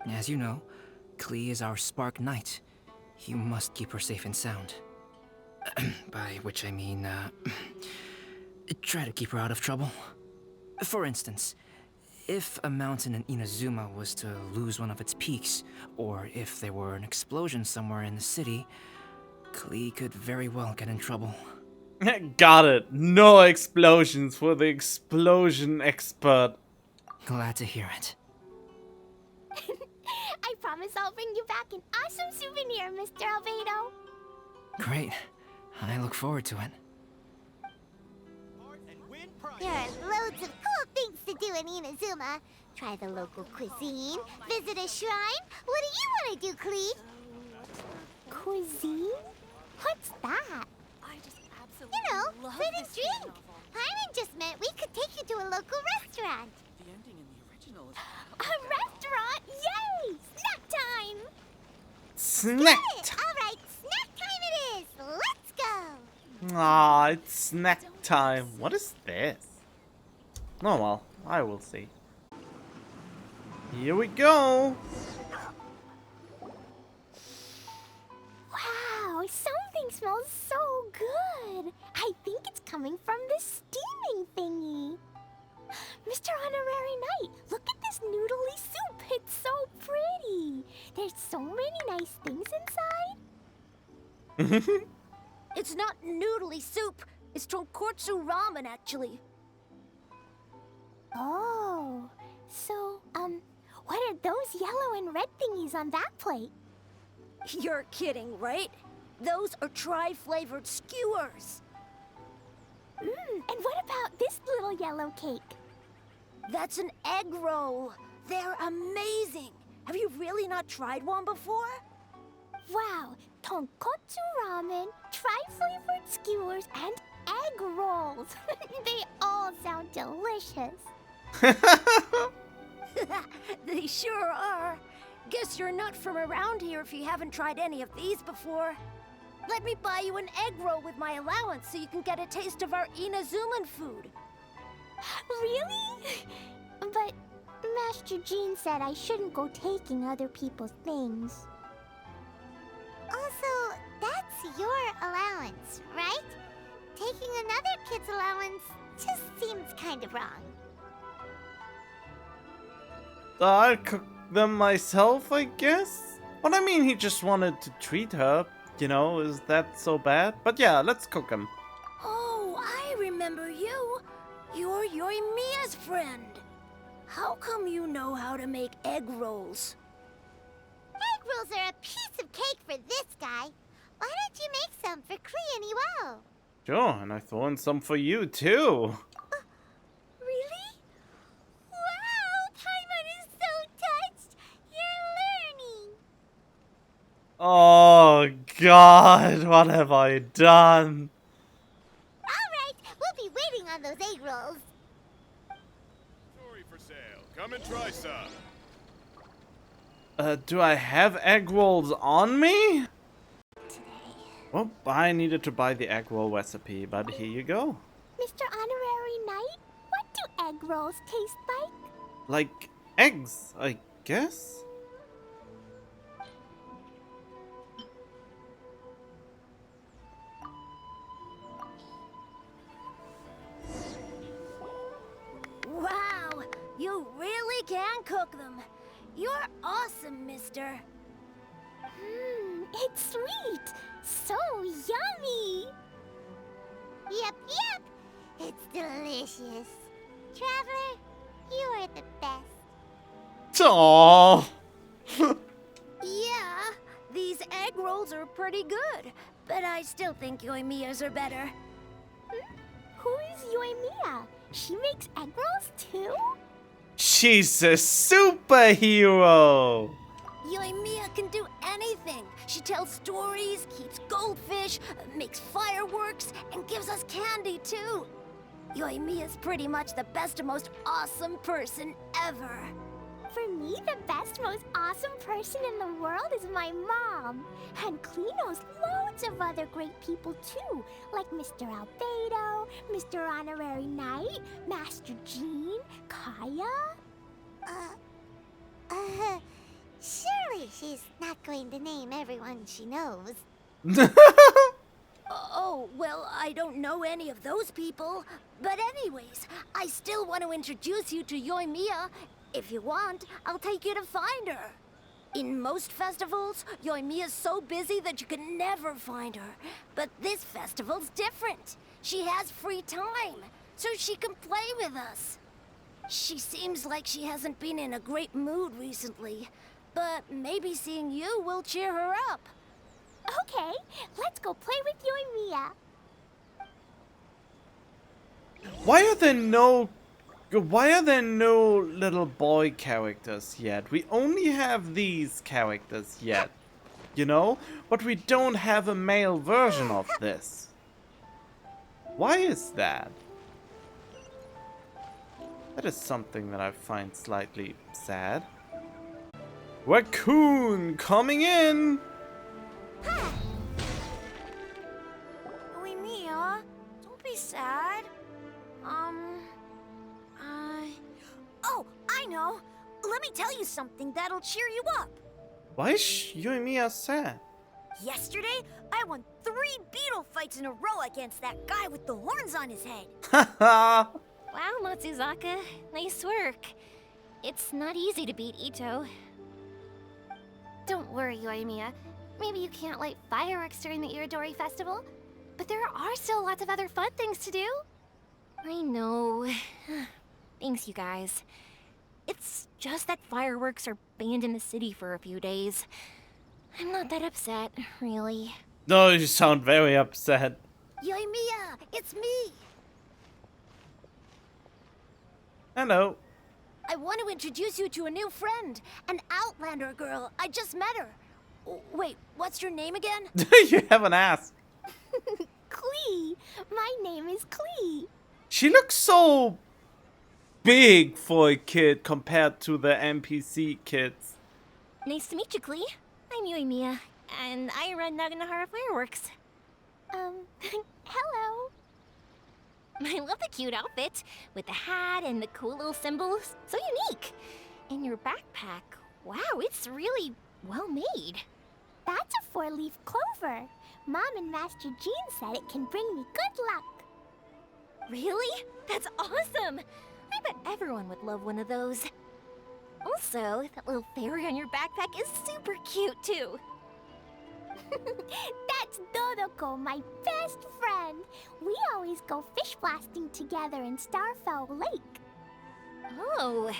do! As you know, Klee is our Spark Knight. You must keep her safe and sound. By which I mean, try to keep her out of trouble. For instance, if a mountain in Inazuma was to lose one of its peaks, or if there were an explosion somewhere in the city, Klee could very well get in trouble. Got it. No explosions for the explosion expert. Glad to hear it. I promise I'll bring you back an awesome souvenir, Mr. Albedo. Great. I look forward to it. There are loads of cool things to do in Inazuma. Try the local cuisine, visit a shrine. What do you want to do, Klee? Cuisine? What's that? You know, food and drink. Paimon just meant we could take you to a local restaurant. The ending in the original is... A restaurant? Yay! Snack time! Snack Get it! All right, snack time it is. Let's go. Aw, it's snack time. What is this? Oh well, I will see. Here we go. Wow, something smells so good. I think it's coming from this steaming thingy. Mr. Honorary Knight, look at this noodly soup. It's so pretty. There's so many nice things inside. It's not noodly soup. It's tonkotsu ramen, actually. Oh, so, what are those yellow and red thingies on that plate? You're kidding, right? Those are tri-flavored skewers. And what about this little yellow cake? That's an egg roll. They're amazing. Have you really not tried one before? Wow, tonkotsu ramen, tri-flavored skewers, and egg rolls. They all sound delicious. They sure are. Guess you're not from around here if you haven't tried any of these before. Let me buy you an egg roll with my allowance so you can get a taste of our Inazuman food. Really? But Master Jean said I shouldn't go taking other people's things. Also, that's your allowance, right? Taking another kid's allowance just seems kind of wrong. I'll cook them myself, I guess? But I mean, he just wanted to treat her. You know, is that so bad? But yeah, let's cook them. Oh, I remember you. You're Yoimiya's friend. How come you know how to make egg rolls? Egg rolls are a piece of cake for this guy. Why don't you make some for Klee and Iwao? Sure, and I throw in some for you, too. Really? Wow, Paimon is so touched. You're learning. Oh, God, what have I done? All right, we'll be waiting on those egg rolls. Sorry for sale. Come and try some. Do I have egg rolls on me? Well, I needed to buy the egg roll recipe, but here you go. Mr. Honorary Knight, what do egg rolls taste like? Like eggs, I guess? Wow, you really can and cook them. You're awesome, mister. It's sweet. So yummy. Yep, yep. It's delicious. Traveler, you are the best. Aww. Yeah, these egg rolls are pretty good, but I still think Yoimiya's are better. Who is Yoimiya? She makes egg rolls too? She's a superhero. Yoimiya can do anything. She tells stories, keeps goldfish, makes fireworks, and gives us candy too. Yoimiya's pretty much the best and most awesome person ever. For me, the best, most awesome person in the world is my mom. And Klee knows loads of other great people too, like Mr. Albedo, Mr. Honorary Knight, Master Jean, Kaya. Surely she's not going to name everyone she knows. Oh, well, I don't know any of those people. But anyways, I still want to introduce you to Yoimiya. If you want, I'll take you to find her. In most festivals, Yoimiya's so busy that you can never find her. But this festival's different. She has free time, so she can play with us. She seems like she hasn't been in a great mood recently, but maybe seeing you will cheer her up. Okay, let's go play with Yoimiya. Why are there no little boy characters yet? We only have these characters yet, you know? But we don't have a male version of this. Why is that? That is something that I find slightly sad. Raccoon coming in! Yoimiya, don't be sad. Oh, I know. Let me tell you something that'll cheer you up. Why is Yoimiya sad? Yesterday, I won 3 beetle fights in a row against that guy with the horns on his head. Haha! Wow, Matsuzaka. Nice work. It's not easy to beat Ito. Don't worry, Yoimiya. Maybe you can't light fireworks during the Iridori Festival, but there are still lots of other fun things to do. I know. Thanks, you guys. It's just that fireworks are banned in the city for a few days. I'm not that upset, really. No, you sound very upset. Yoimiya, it's me. Hello. I want to introduce you to a new friend, an Outlander girl. I just met her. Wait, what's your name again? You haven't asked. Klee. My name is Klee. She looks so big for a kid compared to the NPC kids. Nice to meet you, Klee. I'm Yoimiya, and I run Naganahara Fireworks. Hello. I love the cute outfit, with the hat and the cool little symbols. So unique. And your backpack, wow, it's really well made. That's a 4-leaf clover. Mom and Master Jean said it can bring me good luck. Really? That's awesome! I bet everyone would love one of those. Also, that little fairy on your backpack is super cute, too. That's Dodoko, my best friend. We always go fish blasting together in Starfell Lake. Oh,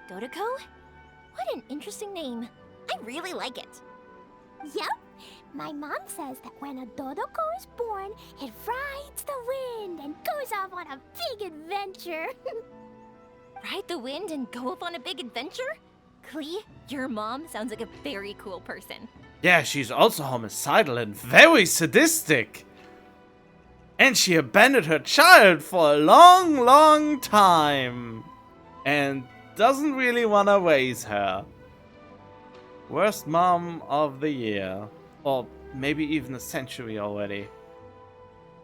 Dodoko? What an interesting name. I really like it. Yep. My mom says that when a Dodoko is born, it rides the wind and goes off on a big adventure. Ride the wind and go off on a big adventure? Klee, your mom sounds like a very cool person. Yeah, she's also homicidal and very sadistic. And she abandoned her child for a long, long time. And doesn't really want to raise her. Worst mom of the year. Or maybe even a century already.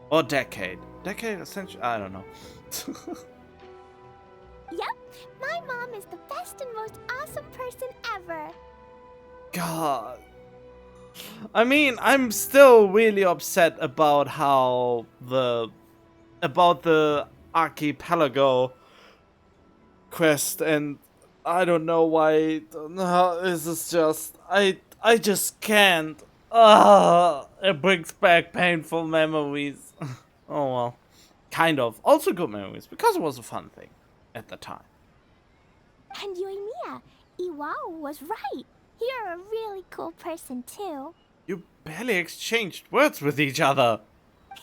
Or decade. Decade, a century? I don't know. Yep, my mom is the best and most awesome person ever. God. I mean, I'm still really upset about how about the archipelago quest, and I don't know why. No, this is just. I just can't. Ah, it brings back painful memories. Oh well. Kind of. Also good memories, because it was a fun thing at the time. And Yoimiya, Iwao was right. You're a really cool person too. You barely exchanged words with each other.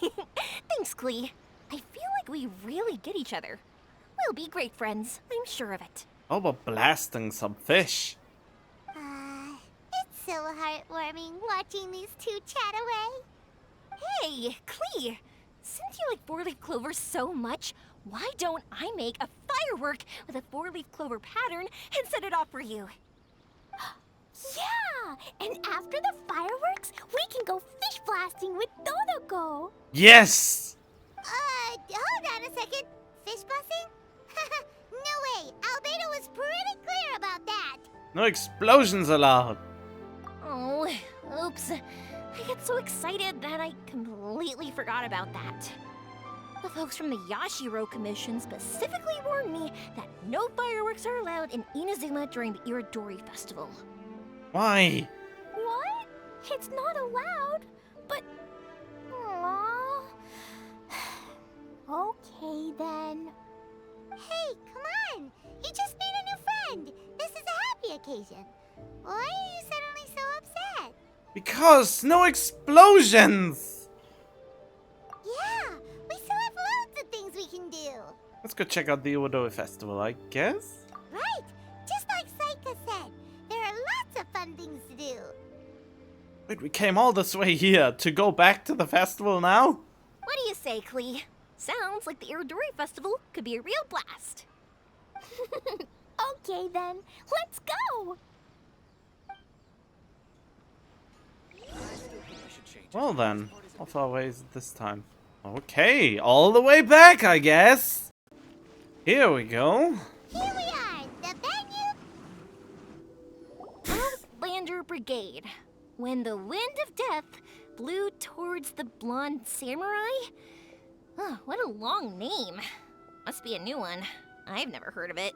Thanks, Klee. I feel like we really get each other. We'll be great friends, I'm sure of it. How about blasting some fish? It's so heartwarming watching these two chat away. Hey, Klee! Since you like four-leaf clover so much, why don't I make a firework with a four-leaf clover pattern and set it off for you? Yeah! And after the fireworks, we can go fish blasting with Dodoko. Yes! Hold on a second. Fish blasting? No way! Albedo was pretty clear about that. No explosions allowed. Oh, oops. I get so excited that I completely forgot about that. The folks from the Yashiro Commission specifically warned me that no fireworks are allowed in Inazuma during the Iridori Festival. Why? What? It's not allowed? But... Aww. Okay then. Hey, come on! You just made a new friend! This is a happy occasion. Why are you suddenly so upset? Because no explosions! Yeah, we still have loads of things we can do. Let's go check out the Iwadori Festival, I guess? Right, just like Saika said, there are lots of fun things to do. Wait, we came all this way here to go back to the festival now? What do you say, Klee? Sounds like the Iridori Festival could be a real blast. Okay then, let's go! Well then, how far away is it this time? Okay, all the way back, I guess. Here we go. Here we are, the venue. Outlander Brigade. When the wind of death blew towards the blonde samurai? Oh, what a long name. Must be a new one. I've never heard of it.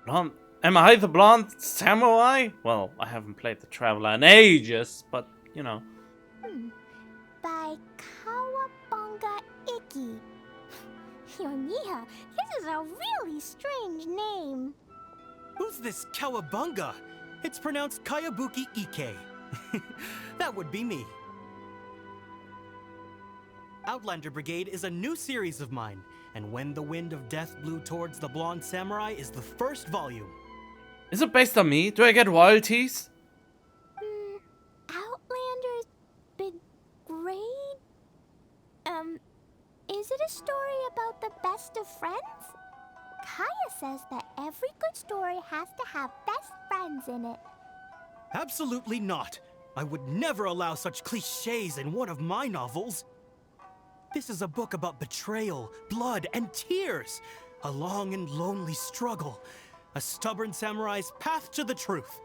Blonde. Am I the blonde samurai? Well, I haven't played the Traveler in ages, but, you know. By Kawabunga Iki. Yoimiya, this is a really strange name. Who's this Kawabunga? It's pronounced Kayabuki Ike. That would be me. Outlander Brigade is a new series of mine, and When the Wind of Death Blew Towards the Blonde Samurai is the first volume. Is it based on me? Do I get royalties? Outlander's Brigade? Is it a story about the best of friends? Kaya says that every good story has to have best friends in it. Absolutely not. I would never allow such cliches in one of my novels. This is a book about betrayal, blood, and tears. A long and lonely struggle. A stubborn samurai's path to the truth.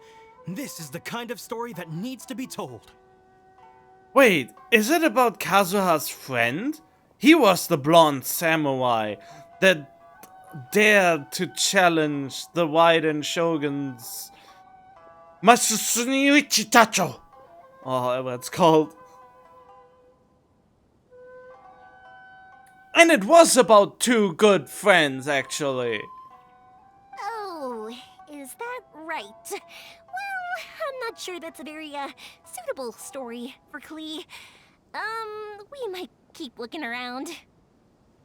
This is the kind of story that needs to be told. Wait, is it about Kazuha's friend? He was the blonde samurai that dared to challenge the Raiden Shogun's Masusuniuichi Tacho, or however it's called. And it was about two good friends, actually. Oh, is that right? Well, I'm not sure that's a very, suitable story for Klee. We might keep looking around.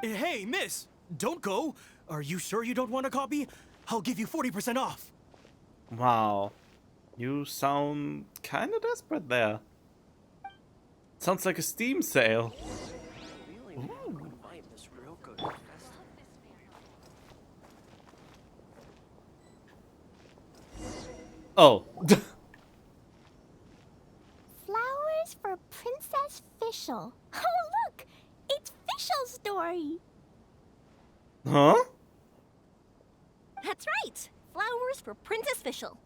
Hey, miss! Don't go! Are you sure you don't want a copy? I'll give you 40% off. Wow. You sound kinda desperate there. Sounds like a Steam sale. Ooh. Oh. Flowers for Princess Fischl. Oh, look! It's Fischl's story. Huh? That's right! Flowers for Princess Fischl.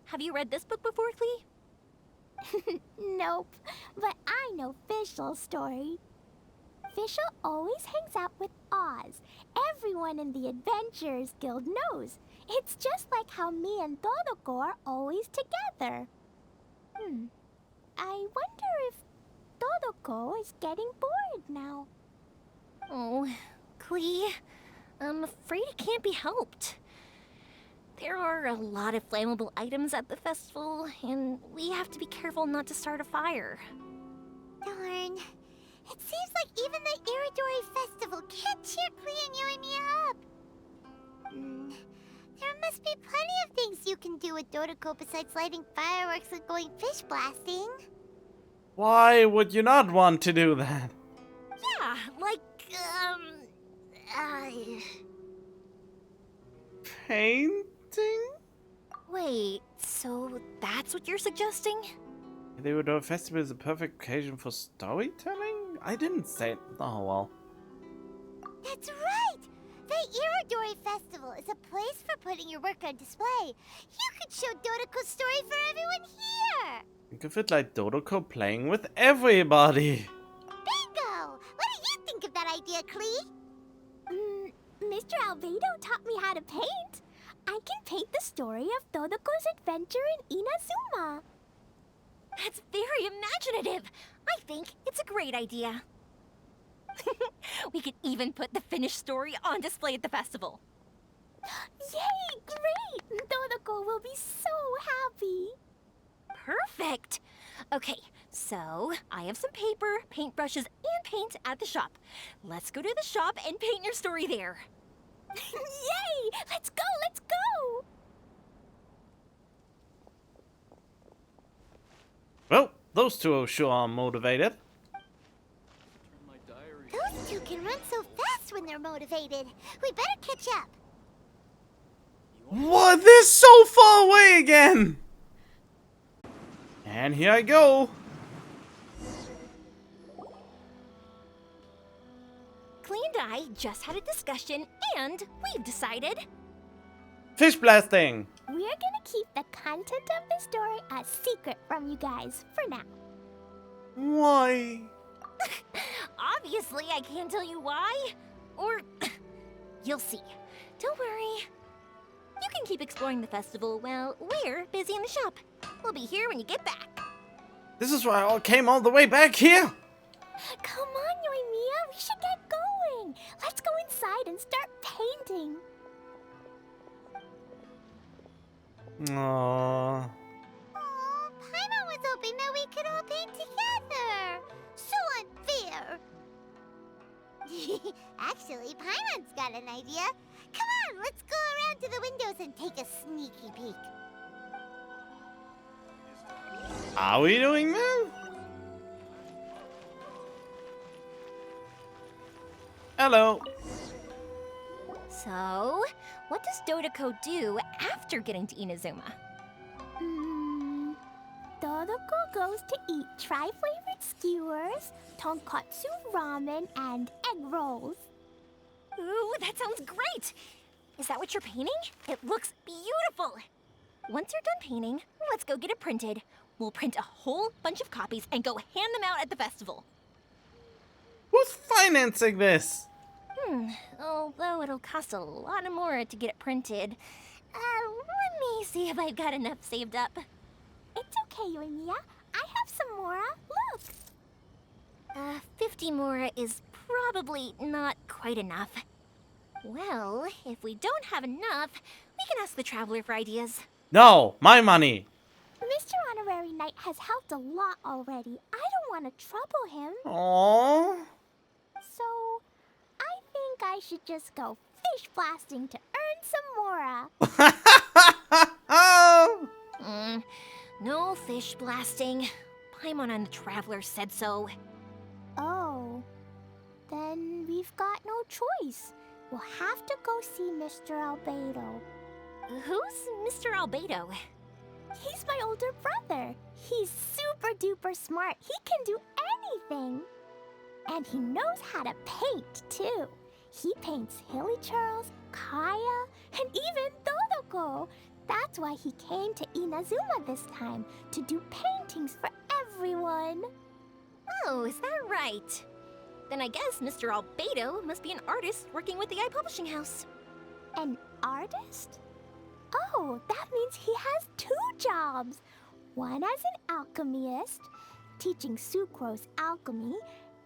Have you read this book before, Klee? Nope, but I know Fischl's story. Fischl always hangs out with Oz. Everyone in the Adventurers Guild knows. It's just like how me and Todoko are always together. I wonder if Todoko is getting bored now. Oh, Klee, I'm afraid it can't be helped. There are a lot of flammable items at the festival, and we have to be careful not to start a fire. Darn. It seems like even the Iridori Festival can't cheer Klee and you and me up. There must be plenty of things you can do with Dodoko besides lighting fireworks and going fish blasting. Why would you not want to do that? Yeah, like, Painting? Wait, so that's what you're suggesting? The Iridori Festival is a perfect occasion for storytelling? I didn't say it. Oh well. That's right! The Iridori Festival is a place for putting your work on display. You could show Dodoko's story for everyone here! Think of it like Dodoko playing with everybody. Bingo! What do you think of that idea, Klee? Mr. Albedo taught me how to paint. I can paint the story of Dodoko's adventure in Inazuma. That's very imaginative. I think it's a great idea. We could even put the finished story on display at the festival. Yay! Great! Dodoko will be so happy. Perfect. Okay, so I have some paper, paintbrushes, and paint at the shop. Let's go to the shop and paint your story there. Yay! Let's go! Let's go! Well, those two sure are motivated. Those two can run so fast when they're motivated. We better catch up. What? They're so far away again! And here I go. Klee and I just had a discussion, and we've decided... Fish blasting! We're gonna keep the content of the story a secret from you guys for now. Why? Obviously, I can't tell you why. Or, you'll see. Don't worry. You can keep exploring the festival while we're busy in the shop. We'll be here when you get back. This is why I came all the way back here! Come on, Yoimiya, we should get going. Let's go inside and start painting. Aww. Paimon was hoping that we could all paint together. So unfair. Actually, Paimon's got an idea. Come on, let's go around to the windows and take a sneaky peek. Are we doing that? Hello. So, what does Dodoko do after getting to Inazuma? Dodoko goes to eat tri-flavored skewers, tonkatsu ramen, and egg rolls. Ooh, that sounds great! Is that what you're painting? It looks beautiful! Once you're done painting, let's go get it printed. We'll print a whole bunch of copies and go hand them out at the festival. Who's financing this? Although it'll cost a lot more to get it printed. Let me see if I've got enough saved up. It's okay, Yoimiya. I have some Mora. Look! 50 Mora is probably not quite enough. Well, if we don't have enough, we can ask the Traveler for ideas. No, my money. Mr. Honorary Knight has helped a lot already. I don't want to trouble him. Aww. So, I think I should just go fish blasting to earn some Mora. No fish blasting. Paimon and the Traveler said so. Oh, then we've got no choice. We'll have to go see Mr. Albedo. Who's Mr. Albedo? He's my older brother. He's super duper smart. He can do anything. And he knows how to paint, too. He paints Hilly Charles, Kaya, and even Dodoko. That's why he came to Inazuma this time, to do paintings for everyone. Oh, is that right? Then I guess Mr. Albedo must be an artist working with the Publishing House. An artist? Oh, that means he has 2 jobs. One as an alchemist, teaching sucrose alchemy,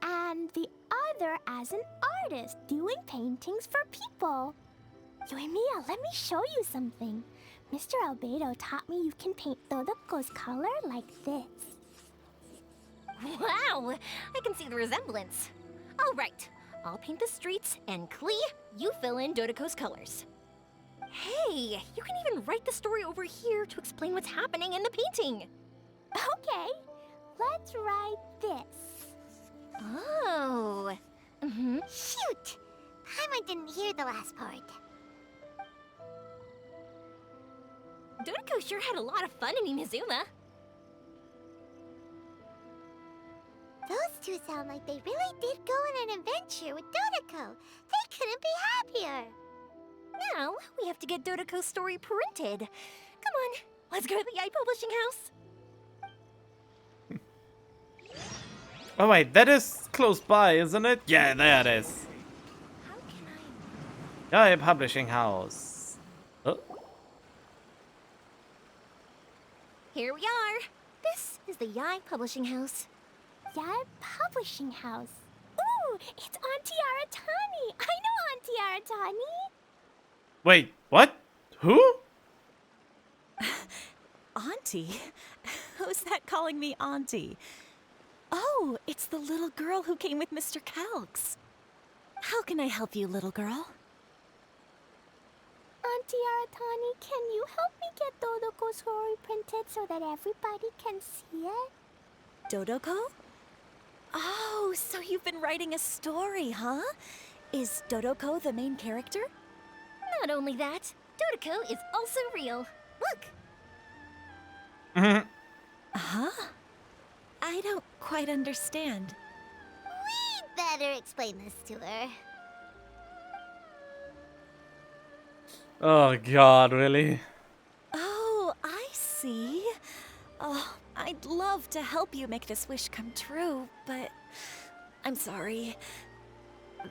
and the other as an artist, doing paintings for people. Yoimiya, let me show you something. Mr. Albedo taught me you can paint Dodoko's color like this. Wow, I can see the resemblance. All right, I'll paint the streets, and Klee, you fill in Dodoko's colors. Hey, you can even write the story over here to explain what's happening in the painting. Okay, let's write this. Oh. Shoot! Paimon didn't hear the last part. Dodoko sure had a lot of fun in Inazuma. Those 2 sound like they really did go on an adventure with Dodoko. They couldn't be happier. Now, we have to get Dodoko's story printed. Come on, let's go to the Publishing House. Oh wait, that is close by, isn't it? Yeah, there it is. How can I... Yai Publishing House. Oh. Here we are. This is the Yai Publishing House. Yai Publishing House. Ooh, it's Auntie Aratani. I know Auntie Aratani. Wait, what? Who? Auntie? Who's that calling me Auntie? Oh, it's the little girl who came with Mr. Calx. How can I help you, little girl? Auntie Aratani, can you help me get Dodoko's story printed so that everybody can see it? Dodoko? Oh, so you've been writing a story, huh? Is Dodoko the main character? Not only that, Dodoko is also real. Look! Huh? I don't quite understand. We'd better explain this to her. Oh god, really? Oh, I see. Oh, I'd love to help you make this wish come true, but I'm sorry.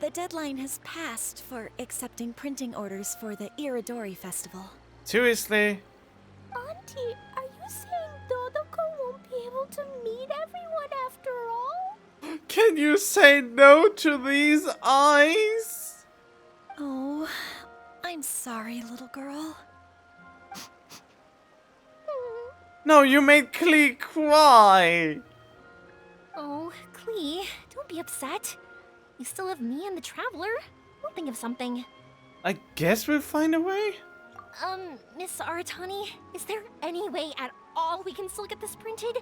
The deadline has passed for accepting printing orders for the Iridori Festival. Seriously? Auntie, are you saying Dodoko won't be able to meet everyone after all? Can you say no to these eyes? Oh, I'm sorry, little girl. No, you made Klee cry. Oh, Klee, don't be upset. You still have me and the Traveler. We'll think of something. I guess we'll find a way. Miss Aratani, is there any way at all we can still get this printed?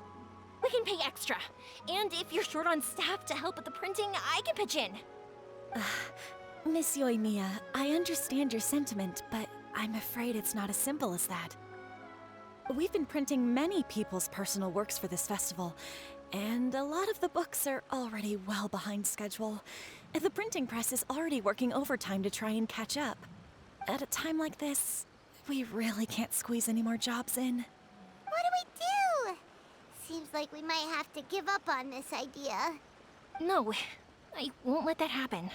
We can pay extra. And if you're short on staff to help with the printing, I can pitch in. Miss Yoimiya, I understand your sentiment, but I'm afraid it's not as simple as that. We've been printing many people's personal works for this festival, and a lot of the books are already well behind schedule. The printing press is already working overtime to try and catch up. At a time like this, we really can't squeeze any more jobs in. What do we do? Seems like we might have to give up on this idea. No, I won't let that happen.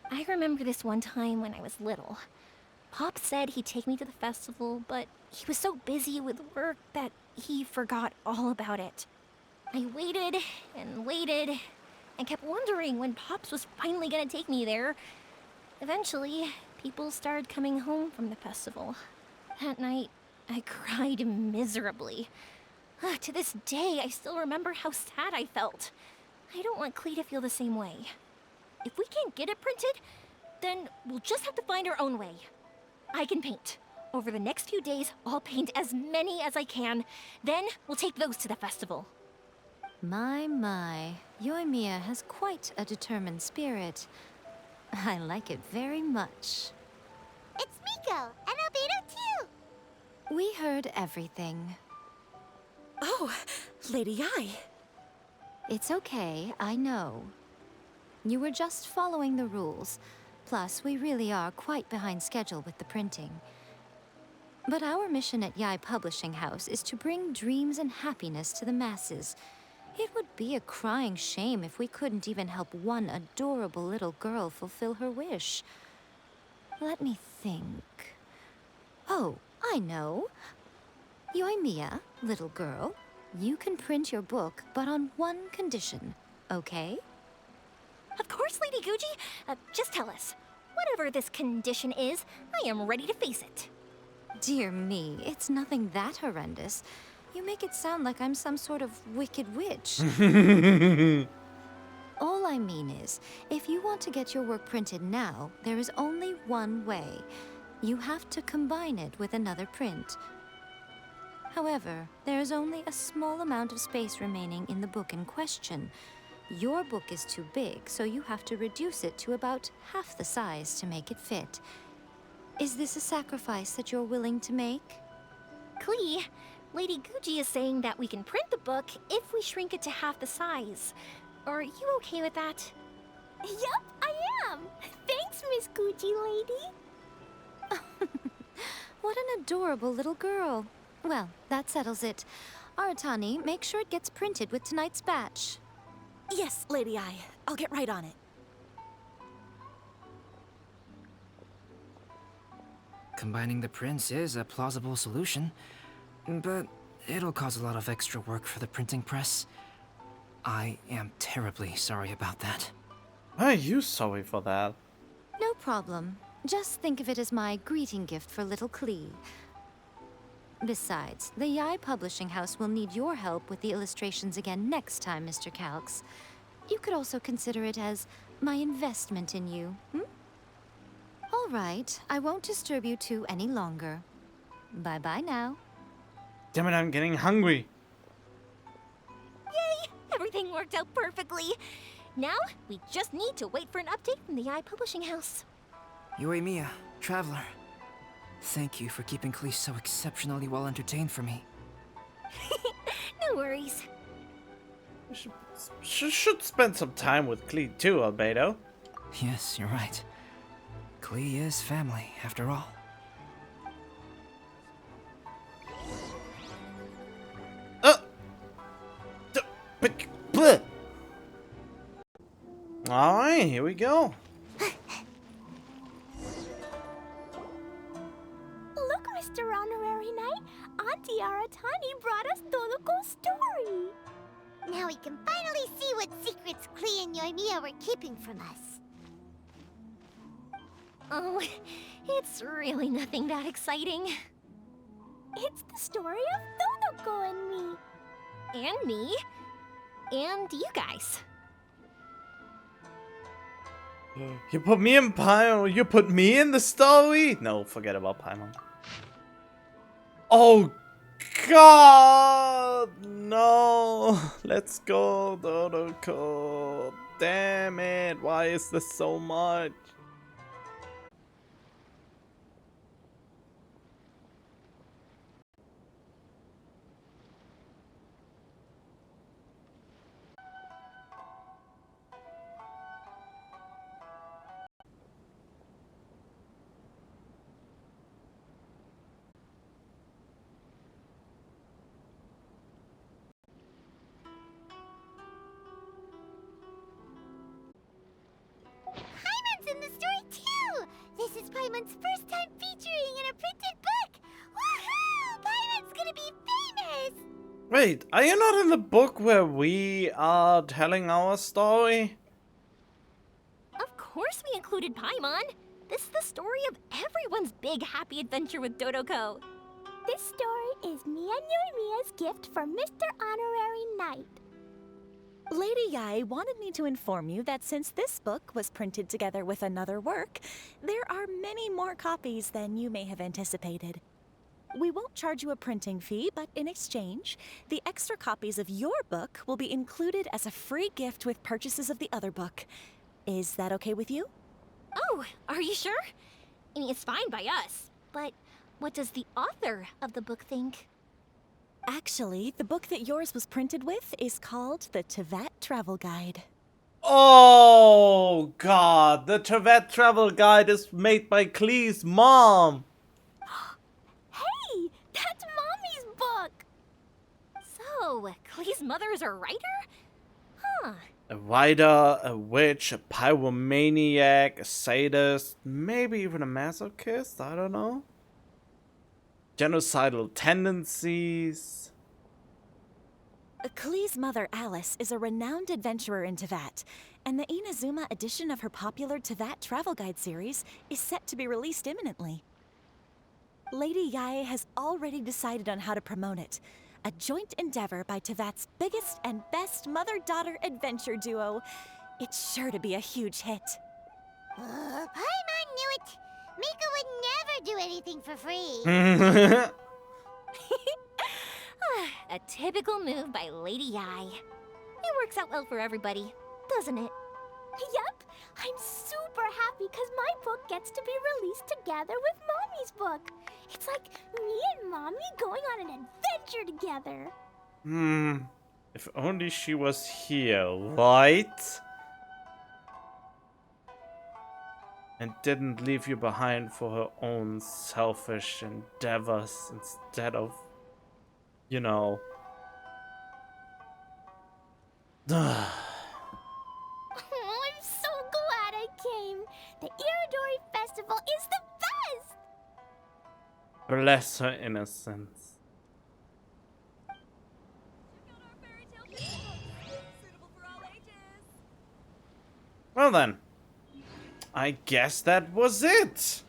I remember this one time when I was little. Pop said he'd take me to the festival, but he was so busy with work that he forgot all about it. I waited and kept wondering when Pops was finally gonna take me there. Eventually, people started coming home from the festival. That night, I cried miserably. To this day, I still remember how sad I felt. I don't want Klee to feel the same way. If we can't get it printed, then we'll just have to find our own way. I can paint. Over the next few days, I'll paint as many as I can. Then we'll take those to the festival. My. Yoimiya has quite a determined spirit. I like it very much. It's Miko, and Albedo too! We heard everything. Oh, Lady Yai. It's okay, I know. You were just following the rules. Plus, we really are quite behind schedule with the printing. But our mission at Yai Publishing House is to bring dreams and happiness to the masses. It would be a crying shame if we couldn't even help one adorable little girl fulfill her wish. Let me think. Oh, I know. Yoimiya, little girl, you can print your book, but on one condition, okay? Of course, Lady Guji. Just tell us. Whatever this condition is, I am ready to face it. Dear me, it's nothing that horrendous. You make it sound like I'm some sort of wicked witch. All I mean is, if you want to get your work printed now, there is only one way. You have to combine it with another print. However, there is only a small amount of space remaining in the book in question. Your book is too big, so you have to reduce it to about half the size to make it fit. Is this a sacrifice that you're willing to make? Klee, Lady Guji is saying that we can print the book if we shrink it to half the size. Are you okay with that? Yup, I am. Thanks, Miss Guji lady. What an adorable little girl. Well, that settles it. Aratani, make sure it gets printed with tonight's batch. Yes, Lady I. I'll get right on it. Combining the prints is a plausible solution, but it'll cause a lot of extra work for the printing press. I am terribly sorry about that. Why are you sorry for that? No problem. Just think of it as my greeting gift for little Klee. Besides, the Yai Publishing House will need your help with the illustrations again next time, Mr. Calx. You could also consider it as my investment in you, All right, I won't disturb you two any longer. Bye-bye now. Damn it, I'm getting hungry. Yay! Everything worked out perfectly. Now, we just need to wait for an update from the Yai Publishing House. Yoimiya, Traveler. Thank you for keeping Klee so exceptionally well entertained for me. No worries. Should spend some time with Klee too, Albedo. Yes, you're right. Klee is family, after all. Alright, here we go. Look, Mr. Honorary Knight. Auntie Aratani brought us Doloko's story. Now we can finally see what secrets Klee and Yoimiya were keeping from us. Oh, it's really nothing that exciting. It's the story of Dodoko and me. And me. And you guys. You put me in Paimon. You put me in the story? No, forget about Paimon. Oh God, no! Let's go, Dodoko. Damn it! Why is this so much? Paimon's in the story too! This is Paimon's first time featuring in a printed book! Woohoo! Paimon's gonna be famous! Wait, are you not in the book where we are telling our story? Of course we included Paimon. This is the story of everyone's big happy adventure with Dodoko. This story is me and Yoimiya's gift for Mr. Honorary Knight. Lady Yai wanted me to inform you that since this book was printed together with another work, there are many more copies than you may have anticipated. We won't charge you a printing fee, but in exchange, the extra copies of your book will be included as a free gift with purchases of the other book. Is that okay with you? Oh, are you sure? I mean, it's fine by us. But what does the author of the book think? Actually, the book that yours was printed with is called the Teyvat Travel Guide. Oh God, the Teyvat Travel Guide is made by Klee's mom. Hey, that's Mommy's book! So, Klee's mother is a writer? Huh. A writer, a witch, a pyromaniac, a sadist, maybe even a masochist, I don't know. genocidal tendencies. Klee's mother, Alice, is a renowned adventurer in Teyvat, and the Inazuma edition of her popular Teyvat travel guide series is set to be released imminently. Lady Yae has already decided on how to promote it, a joint endeavor by Teyvat's biggest and best mother-daughter adventure duo. It's sure to be a huge hit. Paimon knew it! Mika would never do anything for free. A typical move by Lady Yae. It works out well for everybody, doesn't it? Yep, I'm super happy because my book gets to be released together with Mommy's book. It's like me and Mommy going on an adventure together. If only she was here, right? And didn't leave you behind for her own selfish endeavors instead of, you know. Oh, I'm so glad I came. The Iridori Festival is the best! Bless her innocence. Well then, I guess that was it.